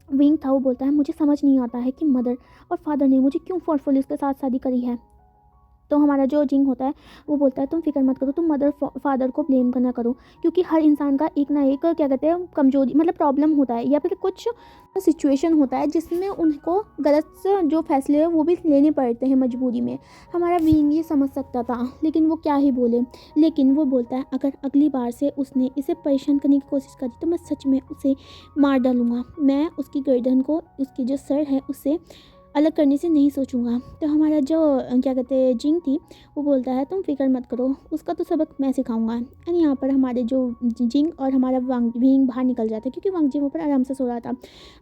विंग था वो बोलता है, मुझे समझ नहीं आता है कि मदर और फादर ने मुझे क्यों फोर्सफुली उसके साथ शादी करी है। तो हमारा जो जिंग होता है वो बोलता है, तुम फिक्र मत करो, तुम मदर फादर को ब्लेम करना करो क्योंकि हर इंसान का एक ना एक क्या कहते हैं कमजोरी मतलब प्रॉब्लम होता है या फिर कुछ सिचुएशन होता है जिसमें उनको गलत जो फैसले हैं वो भी लेने पड़ते हैं मजबूरी में। हमारा विंग ये समझ सकता था लेकिन वो क्या ही बोले। लेकिन वो बोलता है, अगर अगली बार से उसने इसे परेशान करने की कोशिश करी तो मैं सच में उसे मार डालूंगा, मैं उसकी गर्दन को उसकी जो सर है उससे अलग करने से नहीं सोचूंगा। तो हमारा जो क्या कहते हैं जिंग थी वो बोलता है, तुम फिक्र मत करो, उसका तो सबक मैं सिखाऊंगा। एंड यहाँ पर हमारे जो जिंग और हमारा विंग बाहर निकल जाता है क्योंकि वांग जी वहाँ पर आराम से सो रहा था।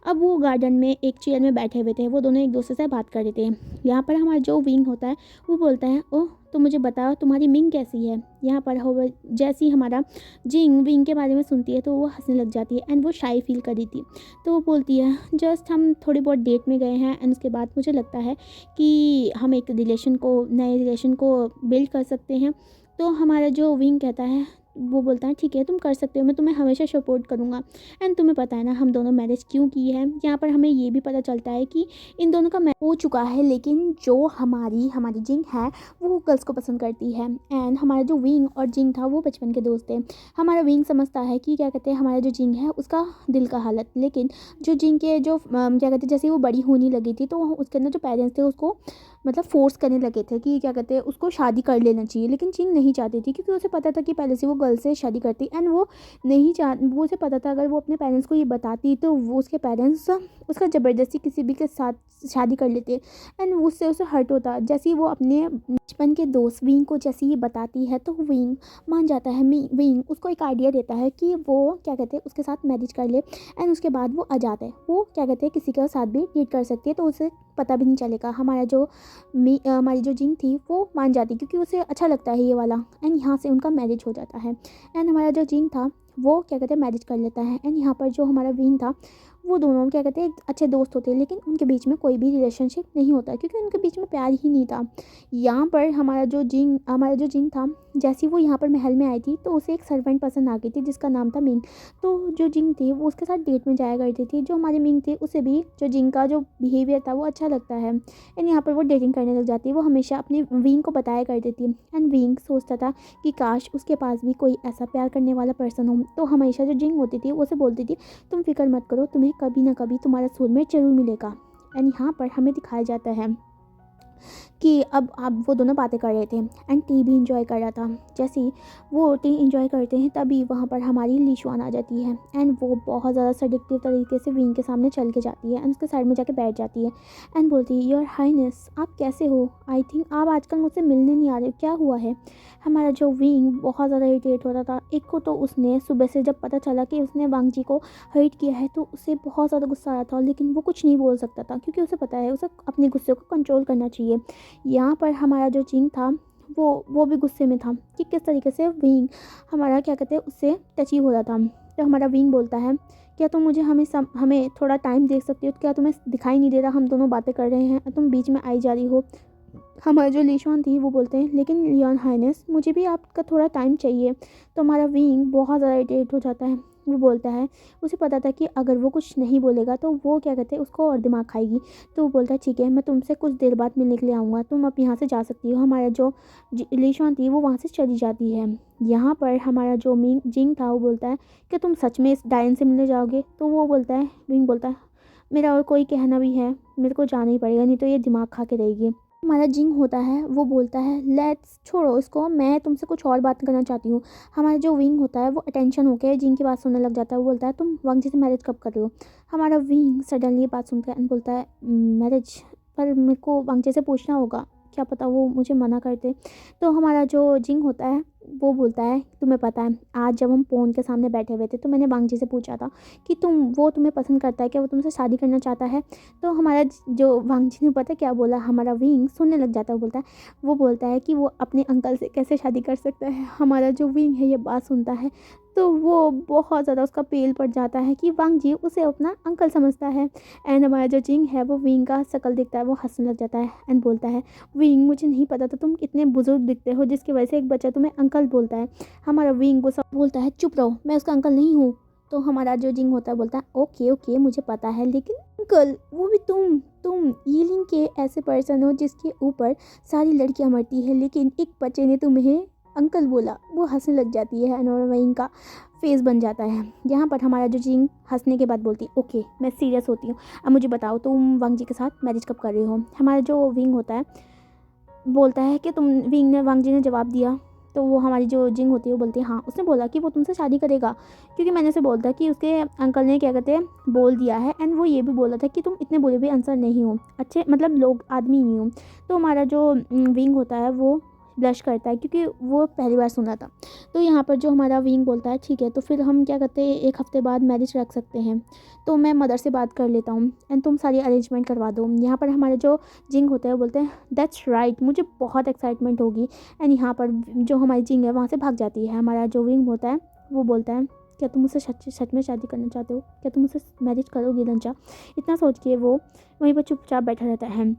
अब वो गार्डन में एक चेयर में बैठे हुए थे, वो दोनों एक दूसरे से बात कर रहे थे। यहाँ पर हमारा जो विंग होता है वो बोलता है, ओह तो मुझे बताओ तुम्हारी मिंग कैसी है। यहाँ पर हो जैसे ही हमारा जिंग विंग के बारे में सुनती है तो वो हंसने लग जाती है एंड वो शाई फील कर रही थी। तो वो बोलती है जस्ट हम थोड़ी बहुत डेट में गए हैं एंड उसके बाद मुझे लगता है कि हम एक नए रिलेशन को बिल्ड कर सकते हैं। तो हमारा जो विंग कहता है, वो बोलता है ठीक है तुम कर सकते हो, मैं तुम्हें हमेशा सपोर्ट करूँगा। एंड तुम्हें पता है ना हम दोनों मैरिज क्यों की है। यहाँ पर हमें ये भी पता चलता है कि इन दोनों का मैरिज हो चुका है, लेकिन जो हमारी हमारी जिंग है वो गर्ल्स को पसंद करती है। एंड हमारा जो विंग और जिंग था वो बचपन के दोस्त थे। हमारा विंग समझता है कि क्या कहते हैं हमारा जो जिंग है उसका दिल का हालत, लेकिन जो जिंग के जो क्या कहते हैं जैसे वो बड़ी होने लगी थी तो उसके अंदर जो पेरेंट्स थे उसको मतलब फोर्स करने लगे थे कि क्या कहते हैं उसको शादी कर लेना चाहिए। लेकिन जिंग नहीं चाहती थी क्योंकि उसे पता था कि पहले से वो गर्ल से शादी करती एंड वो उसे पता था अगर वो अपने पेरेंट्स को ये बताती तो वो उसके पेरेंट्स उसका ज़बरदस्ती किसी भी के साथ शादी कर लेते एंड उससे उसे हर्ट होता। जैसे ही वो अपने बचपन के दोस्त विंग को जैसे ये बताती है तो विंग मान जाता है। विंग उसको एक आइडिया देता है कि वो क्या कहते हैं उसके साथ मैरिज कर ले एंड उसके बाद वो आ जाता है। वो क्या कहते हैं किसी के साथ भी डेट कर सकती है तो उसे पता भी नहीं चलेगा। हमारी जो जिंग थी वो मान जाती क्योंकि उसे अच्छा लगता है ये वाला एंड यहाँ से उनका मैरिज हो जाता है। एंड हमारा जो जिंग था वो क्या कहते हैं मैरिज कर लेता है। एंड यहाँ पर जो हमारा विंग था वो दोनों क्या कहते हैं एक अच्छे दोस्त होते हैं, लेकिन उनके बीच में कोई भी रिलेशनशिप नहीं होता क्योंकि उनके बीच में प्यार ही नहीं था। यहाँ पर हमारा जो जिंग था जैसे वो यहाँ पर महल में आई थी तो उसे एक सर्वेंट पसंद आ गई थी जिसका नाम था मिंग। तो जो जिंग थी वो उसके साथ डेट में जाया करती थी। जो हमारी मिंग थी उसे भी जो जिंग का जो बिहेवियर था वो अच्छा लगता है एंड यहाँ पर वो डेटिंग करने लग जाती है। वो हमेशा अपनी विंग को बताया करती थी एंड विंग सोचता था कि काश उसके पास भी कोई ऐसा प्यार करने वाला पर्सन हो। तो हमेशा जो जिंग होती थी वो उसे बोलती थी तुम फिक्र मत करो, तुम्हें कभी ना कभी तुम्हारा सोलमेट जरूर मिलेगा। एंड यहाँ पर हमें दिखाया जाता है कि अब वो दोनों बातें कर रहे थे एंड टी भी इंजॉय कर रहा था। जैसे ही वो टी इंजॉय करते हैं तभी वहाँ पर हमारी लीशुआन आ जाती है एंड वो बहुत ज़्यादा सडिक्टिव तरीके से विंग के सामने चल के जाती है एंड उसके साइड में जाके बैठ जाती है एंड बोलती है योर हाइनेस आप कैसे हो, आई थिंक आप आजकल मुझसे मिलने नहीं आ रहे, क्या हुआ है। हमारा जो विंग बहुत ज़्यादा इरिटेट हो रहा था। एक को तो उसने सुबह से जब पता चला कि उसने वांग जी को हर्ट किया है तो उसे बहुत ज़्यादा गुस्सा आया था, लेकिन वो कुछ नहीं बोल सकता था क्योंकि उसे पता है उसे अपने गुस्से को कंट्रोल करना चाहिए। यहाँ पर हमारा जो जिंग था वो भी गुस्से में था कि किस तरीके से विंग हमारा क्या कहते हैं उससे टची हो रहा था। तो हमारा विंग बोलता है क्या तुम मुझे हमें थोड़ा टाइम दे सकती हो, क्या तुम्हें दिखाई नहीं दे रहा हम दोनों बातें कर रहे हैं, तुम बीच में आई जा रही हो। हमारे जो लीशॉन थी वो बोलते हैं लेकिन योर हाइनेस मुझे भी आपका थोड़ा टाइम चाहिए। तो हमारा विंग बहुत ज़्यादा इरिटेट हो जाता है। वो बोलता है उसे पता था कि अगर वो कुछ नहीं बोलेगा तो वो क्या कहते हैं उसको और दिमाग खाएगी। तो वो बोलता है ठीक है मैं तुमसे कुछ देर बाद मिलने के लिए आऊँगा, तुम अब यहाँ से जा सकती हो। हमारा जो लीशॉन थी वो वहाँ से चली जाती है। यहाँ पर हमारा जो जिंग था वो बोलता है कि तुम सच में इस डायन से मिलने जाओगे। तो वो बोलता है विंग बोलता है मेरा और कोई कहना भी है, मेरे को जाना ही पड़ेगा नहीं तो ये दिमाग खा के रहेगी। हमारा जिंग होता है वो बोलता है लेट्स छोड़ो इसको, मैं तुमसे कुछ और बात करना चाहती हूँ। हमारा जो विंग होता है वो अटेंशन होकर जिंग की बात सुनने लग जाता है। वो बोलता है तुम वांग जी से मैरिज कब कर रहे हो। हमारा विंग सडनली ये बात सुनता है बोलता है मैरिज, पर मेरे को वांग जी से पूछना होगा, क्या पता वो मुझे मना करते। तो हमारा जो जिंग होता है वो बोलता है तुम्हें पता है आज जब हम पोन के सामने बैठे हुए थे तो मैंने वांग जी से पूछा था कि वो तुम्हें पसंद करता है, क्या वो तुमसे शादी करना चाहता है। तो हमारा जो वांग जी ने पता क्या बोला, हमारा विंग सुनने लग जाता है। वो बोलता है कि वो अपने अंकल से कैसे शादी कर सकता है। हमारा जो विंग है ये बात सुनता है तो वो बहुत ज़्यादा उसका पेल पड़ जाता है कि वांग जी उसे अपना अंकल समझता है। एंड हमारा जो जिंग है वो विंग का शक्ल देखता है, वो हंसने लग जाता है एंड बोलता है विंग मुझे नहीं पता था तुम कितने बुजुर्ग दिखते हो जिसकी वजह से एक बच्चा तुम्हें अंकल बोलता है। हमारा विंग गुस्सा बोलता है चुप रहो, मैं उसका अंकल नहीं हूँ। तो हमारा जो जिंग होता है बोलता है ओके ओके मुझे पता है, लेकिन अंकल वो भी तुम यीलिंग के ऐसे पर्सन हो जिसके ऊपर सारी लड़कियां मरती है, लेकिन एक बच्चे ने तुम्हें अंकल बोला। वो हंसने लग जाती है और विंग का फेस बन जाता है। यहाँ पर हमारा जो जिंग हंसने के बाद बोलती है ओके मैं सीरियस होती हूँ, अब मुझे बताओ तुम वांग जी के साथ मैरिज कब कर रहे हो। हमारा जो विंग होता है बोलता है कि वांग जी ने जवाब दिया। तो वो हमारी जो जिंग होती है वो बोलती है हाँ उसने बोला कि वो तुमसे शादी करेगा, क्योंकि मैंने उसे बोलता कि उसके अंकल ने क्या कहते हैं बोल दिया है एंड वो ये भी बोला था कि तुम इतने बुरे भी आंसर नहीं हो, अच्छे मतलब लोग आदमी नहीं हो। तो हमारा जो विंग होता है वो ब्लश करता है क्योंकि वो पहली बार सुना था। तो यहाँ पर जो हमारा विंग बोलता है ठीक है, तो फिर हम क्या करते हैं, 1 हफ़्ते बाद मैरिज रख सकते हैं। तो मैं मदर से बात कर लेता हूँ एंड तुम सारी अरेंजमेंट करवा दो। यहाँ पर हमारे जो जिंग होते हैं वो बोलते हैं दैट्स राइट, मुझे बहुत एक्साइटमेंट होगी। एंड यहाँ पर जो हमारी जिंग है वहाँ से भाग जाती है। हमारा जो विंग होता है वो बोलता है क्या तुम मुझसे सच में शादी करना चाहते हो, क्या तुम मुझसे मैरिज करोगी लंचा। इतना सोच के वो वहीं पर चुपचाप बैठा रहता है।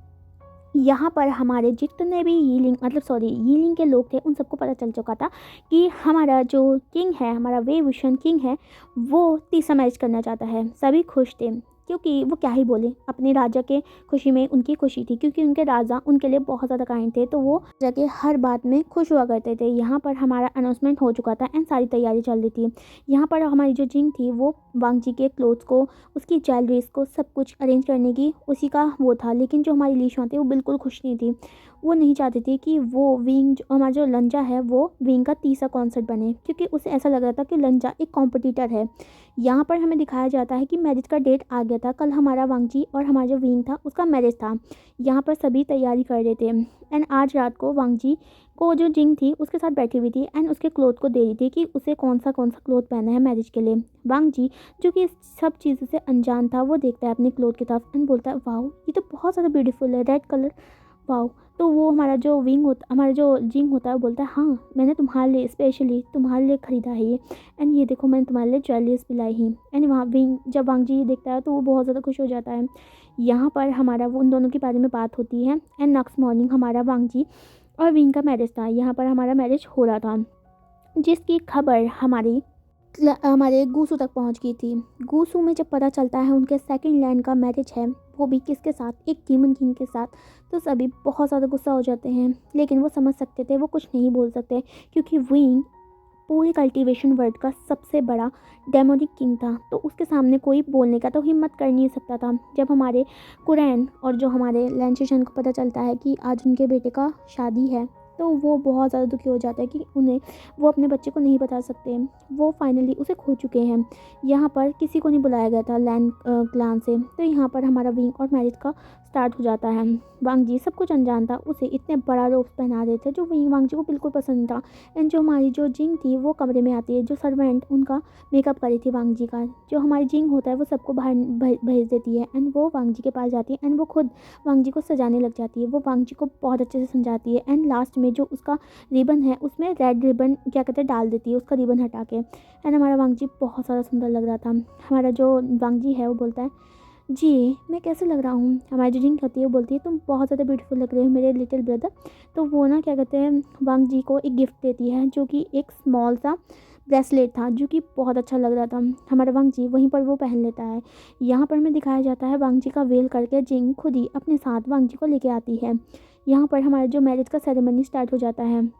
यहाँ पर हमारे जितने भी यीलिंग के लोग थे उन सबको पता चल चुका था कि हमारा जो किंग है, हमारा वे विशन किंग है, वो तीसरा मैरिज करना चाहता है। सभी खुश थे क्योंकि वो क्या ही बोले, अपने राजा के खुशी में उनकी खुशी थी क्योंकि उनके राजा उनके लिए बहुत ज़्यादा काइंड थे, तो वो जाके हर बात में खुश हुआ करते थे। यहाँ पर हमारा अनाउंसमेंट हो चुका था एंड सारी तैयारी चल रही थी। यहाँ पर हमारी जो जिंग थी वो वांग जी के क्लोथ्स को, उसकी ज्वेलरीज को सब कुछ अरेंज करने की उसी का वो था। लेकिन जो हमारी लीशा थी वो बिल्कुल खुश नहीं थी। वो नहीं चाहती थी कि वो विंग हमारा जो लंजा है वो विंग का तीसरा कॉन्सर्ट बने क्योंकि उसे ऐसा लग रहा था कि लंजा एक कॉम्पिटिटर है। यहाँ पर हमें दिखाया जाता है कि मैरिज का डेट आ गया था। कल हमारा वांग जी और हमारा जो विंग था उसका मैरिज था। यहाँ पर सभी तैयारी कर रहे थे एंड आज रात को वांग जी को जो जिंग थी उसके साथ बैठी हुई थी एंड उसके क्लोथ को दे रही थी कि उसे कौन सा क्लोथ पहना है मैरिज के लिए। वांग जी जो कि इस सब चीज़ों से अनजान था वो देखता है अपने क्लोथ की तरफ एंड बोलता है वाओ ये तो बहुत ज़्यादा ब्यूटीफुल है, रेड कलर, वाओ। तो वो हमारा जो जिंग होता है वो बोलता है हाँ मैंने तुम्हारे लिए स्पेशली तुम्हारे लिए ख़रीदा है ये, एंड ये देखो मैंने तुम्हारे लिए ज्वेलरीज भी लाई ही। एंड वहाँ विंग जब वांग जी ये देखता है तो वो बहुत ज़्यादा खुश हो जाता है। यहाँ पर हमारा वो उन दोनों के बारे में बात होती है एंड नेक्स्ट मॉर्निंग हमारा वांग जी और विंग का मैरिज था। यहाँ पर हमारा मैरिज हो रहा था जिसकी खबर हमारे गूसू तक पहुंच गई थी। गूसू में जब पता चलता है उनके सेकंड लैंड का मैरिज है, वो भी किसके साथ, एक डीमन किंग के साथ, तो सभी बहुत ज़्यादा गुस्सा हो जाते हैं। लेकिन वो समझ सकते थे, वो कुछ नहीं बोल सकते क्योंकि विंग पूरी कल्टीवेशन वर्ल्ड का सबसे बड़ा डेमोनिक किंग था, तो उसके सामने कोई बोलने का तो हिम्मत कर नहीं सकता था। जब हमारे कुरैन और जो हमारे लैंसेशन को पता चलता है कि आज उनके बेटे का शादी है, तो वो बहुत ज़्यादा दुखी हो जाता है कि वो अपने बच्चे को नहीं बता सकते। वो फाइनली उसे खो चुके हैं। यहाँ पर किसी को नहीं बुलाया गया था लैंड क्लान से, तो यहाँ पर हमारा विंग और मैरिज का स्टार्ट हो जाता है। वांग जी सब कुछ अनजान था, उसे इतने बड़ा रोब पहना रहे थे जो वांग जी को बिल्कुल पसंद नहीं था। एंड जो हमारी जो जिंग थी वो कमरे में आती है, जो सर्वेंट उनका मेकअप करी थी वांग जी का, जो हमारी जिंग होता है वो सबको बाहर भेज देती है एंड वो वांग जी के पास जाती है एंड वो खुद वांग जी को सजाने लग जाती है। वो वांग जी को बहुत अच्छे से समझाती है एंड लास्ट में जो उसका रिबन है उसमें रेड रिबन क्या कहते हैं डाल देती है, उसका रिबन हटा के। एंड हमारा वांग जी बहुत ज़्यादा सुंदर लग रहा था। हमारा जो वांग जी है वो बोलता है जी मैं कैसे लग रहा हूँ। हमारी जो जिंग होती है वो बोलती है तुम बहुत ज़्यादा ब्यूटीफुल लग रहे हो मेरे लिटिल ब्रदर। तो वो ना क्या कहते हैं वांग जी को एक गिफ्ट देती है जो कि एक स्मॉल सा ब्रेसलेट था जो कि बहुत अच्छा लग रहा था। हमारा वांग जी वहीं पर वो पहन लेता है। यहाँ पर हमें दिखाया जाता है वांग जी का वेल करके जिंग खुद ही अपने साथ वांग जी को लेके आती है। यहाँ पर हमारा जो मैरिज का सेरेमनी स्टार्ट हो जाता है।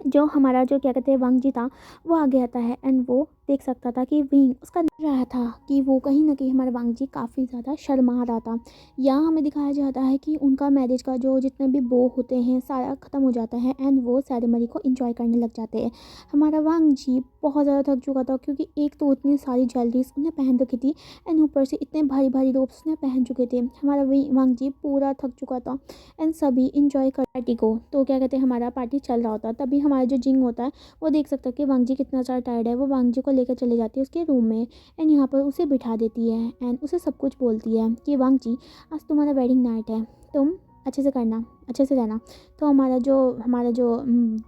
जो हमारा जो क्या कहते हैं वांग जी था वो आगे आता है एंड वो देख सकता था कि विंग उसका रहा था कि वो कहीं ना कहीं हमारा वांग जी काफ़ी ज़्यादा शर्मा रहा था। यहाँ हमें दिखाया जाता है कि उनका मैरिज का जो जितने भी बो होते हैं सारा ख़त्म हो जाता है एंड वो सेरेमनी को एंजॉय करने लग जाते हैं। हमारा वांग जी बहुत ज़्यादा थक चुका था क्योंकि एक तो इतनी सारी ज्वेलरीज उन्हें पहन रखी थी एंड ऊपर से इतने भारी भारी रोब्स उन्हें पहन चुके थे। हमारा वांग जी पूरा थक चुका था एंड सभी इंजॉय कर पार्टी को, तो क्या कहते हैं हमारा पार्टी चल रहा होता। तभी हमारा जो जिंग होता है वो देख सकता है कि वांग जी कितना ज़्यादा टायर्ड है। वो वांग जी को लेकर चले जाती है उसके रूम में एंड यहाँ पर उसे बिठा देती है एंड उसे सब कुछ बोलती है कि वांग जी आज तुम्हारा वेडिंग नाइट है, तुम अच्छे से करना, अच्छे से रहना। तो हमारा जो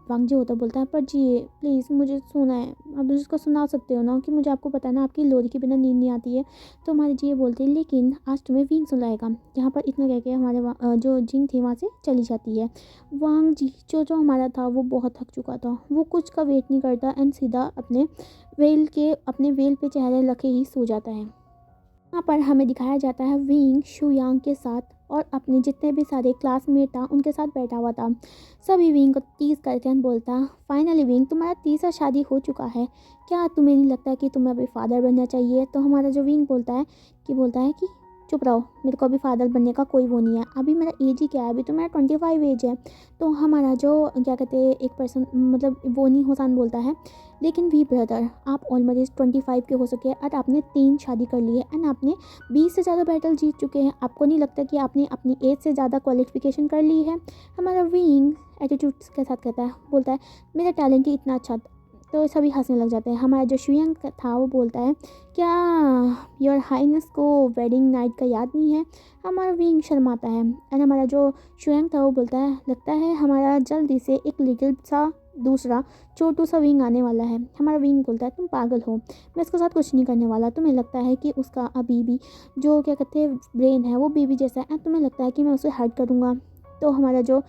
वांग जी होता है बोलता है पर जी प्लीज़ मुझे सोना है। अब उसको सुना सकते हो ना कि मुझे आपको पता है ना आपकी लोरी के बिना नींद नहीं आती है। तो हमारे जी ये बोलते हैं लेकिन आज तुम्हें विंग सुनाएगा। यहाँ पर इतना कह के हमारे जो जिंग थी वहाँ से चली जाती है। वांग जी जो हमारा था वो बहुत थक चुका था, वो कुछ का वेट नहीं करता एंड सीधा अपने वेल पे चेहरा रखे ही सो जाता है। यहाँ पर हमें दिखाया जाता है विंग शुयांग के साथ और अपने जितने भी सारे क्लासमेट था उनके साथ बैठा हुआ था। सभी विंग को टीज करके बोलता फाइनली विंग तुम्हारा तीसरा शादी हो चुका है, क्या तुम्हें नहीं लगता कि तुम्हें अभी फादर बनना चाहिए। तो हमारा जो विंग बोलता है कि चुप रहो, मेरे को अभी फादर बनने का कोई वो नहीं है, अभी मेरा एज ही क्या है, अभी तो मेरा 25 एज है। तो हमारा जो क्या कहते हैं एक पर्सन मतलब वो नहीं होसान बोलता है, लेकिन वी ब्रदर आप ऑलमोस्ट 25 के हो सके और आपने 3 शादी कर ली है एंड आपने 20 से ज़्यादा बैटल जीत चुके हैं, आपको नहीं लगता कि आपने अपनी एज से ज़्यादा क्वालिफिकेशन कर ली है। हमारा विंग एटीट्यूड के साथ कहता है, बोलता है मेरा टैलेंट ही इतना अच्छा था। तो सभी हंसने लग जाते हैं। हमारा जो शुयंग था वो बोलता है क्या योर हाइनेस को वेडिंग नाइट का याद नहीं है। हमारा विंग शर्माता है एंड हमारा जो शुयंग था वो बोलता है लगता है हमारा जल्दी से एक लिटिल सा दूसरा छोटू सा विंग आने वाला है। हमारा विंग बोलता है तुम पागल हो, मैं इसके साथ कुछ नहीं करने वाला, तुम्हें लगता है कि उसका अभी भी जो क्या कहते हैं ब्रेन है वो बेबी जैसा है, तुम्हें लगता है कि मैं उसे हर्ट करूँगा। तो हमारा जो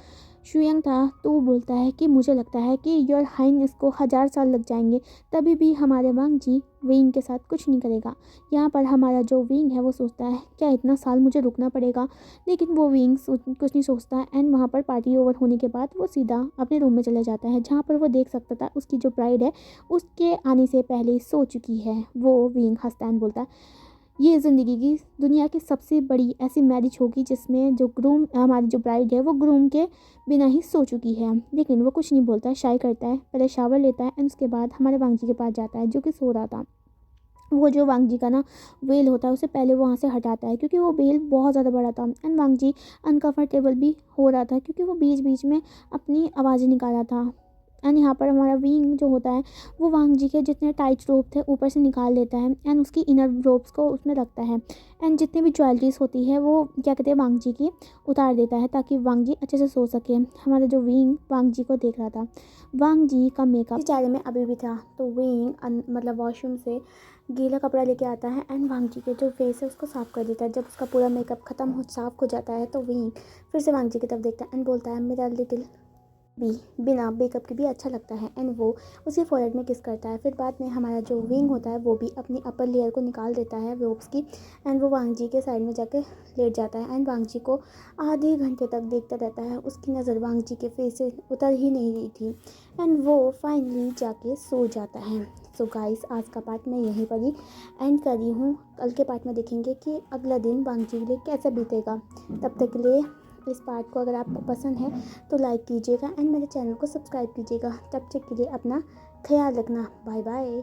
शुयंग था तो वो बोलता है कि मुझे लगता है कि योर हाइनेस को 1000 साल लग जाएंगे, तभी भी हमारे वांग जी विंग के साथ कुछ नहीं करेगा। यहाँ पर हमारा जो विंग है वो सोचता है क्या इतना साल मुझे रुकना पड़ेगा, लेकिन वो विंग कुछ नहीं सोचता है एंड वहाँ पर पार्टी ओवर होने के बाद वो सीधा अपने रूम में चले जाता है, जहाँ पर वो देख सकता था उसकी जो ब्राइड है उसके आने से पहले ही सो चुकी है। वो विंग हंसता है बोलता है ये ज़िंदगी की दुनिया की सबसे बड़ी ऐसी मैरिज होगी जिसमें जो ग्रूम हमारी जो ब्राइड है वो ग्रूम के बिना ही सो चुकी है। लेकिन वो कुछ नहीं बोलता है, शाय करता है, पहले शावर लेता है एंड उसके बाद हमारे वांग जी के पास जाता है जो कि सो रहा था। वो जो वांग जी का ना वेल होता है उसे पहले वो वहाँ से हटाता है क्योंकि वो वेल बहुत ज़्यादा बड़ा था एंड वांग जी अनकंफर्टेबल भी हो रहा था क्योंकि वो बीच बीच में अपनी आवाज़ें निकाल रहा था। एंड यहाँ पर हमारा विंग जो होता है वो वांग जी के जितने टाइट रोप थे ऊपर से निकाल लेता है एंड उसकी इनर रोप्स को उसमें रखता है एंड जितनी भी ज्वेलरीज होती है वो क्या कहते हैं वांग जी की उतार देता है ताकि वांग जी अच्छे से सो सके। हमारा जो विंग वांग जी को देख रहा था, वांग जी का मेकअप चेहरे में अभी भी था, तो विंग मतलब वॉशरूम से गीला कपड़ा लेके आता है एंड वांग जी के जो फेस है उसको साफ़ कर देता है। जब उसका पूरा मेकअप ख़त्म हो साफ़ हो जाता है तो विंग फिर से वांग जी की तरफ देखता है एंड बोलता है मेरा लिटिल भी बिना मेकअप के भी अच्छा लगता है एंड वो उसके फोrehead में किस करता है। फिर बाद में हमारा जो विंग होता है वो भी अपनी अपर लेयर को निकाल देता है रोब्स की एंड वो वांग जी के साइड में जाके लेट जाता है एंड वांग जी को आधे घंटे तक देखता रहता है। उसकी नज़र वांग जी के फेस से उतर ही नहीं रही थी एंड वो फाइनली जाके सो जाता है। सो गाइस आज का पार्ट मैं यहीं पर ही एंड कर रही हूँ। कल के पार्ट में देखेंगे कि अगला दिन वांग जी के लिए कैसा बीतेगा। तब तक के लिए इस पार्ट को अगर आपको पसंद है तो लाइक कीजिएगा एंड मेरे चैनल को सब्सक्राइब कीजिएगा। तब तक के लिए अपना ख्याल रखना, बाय बाय।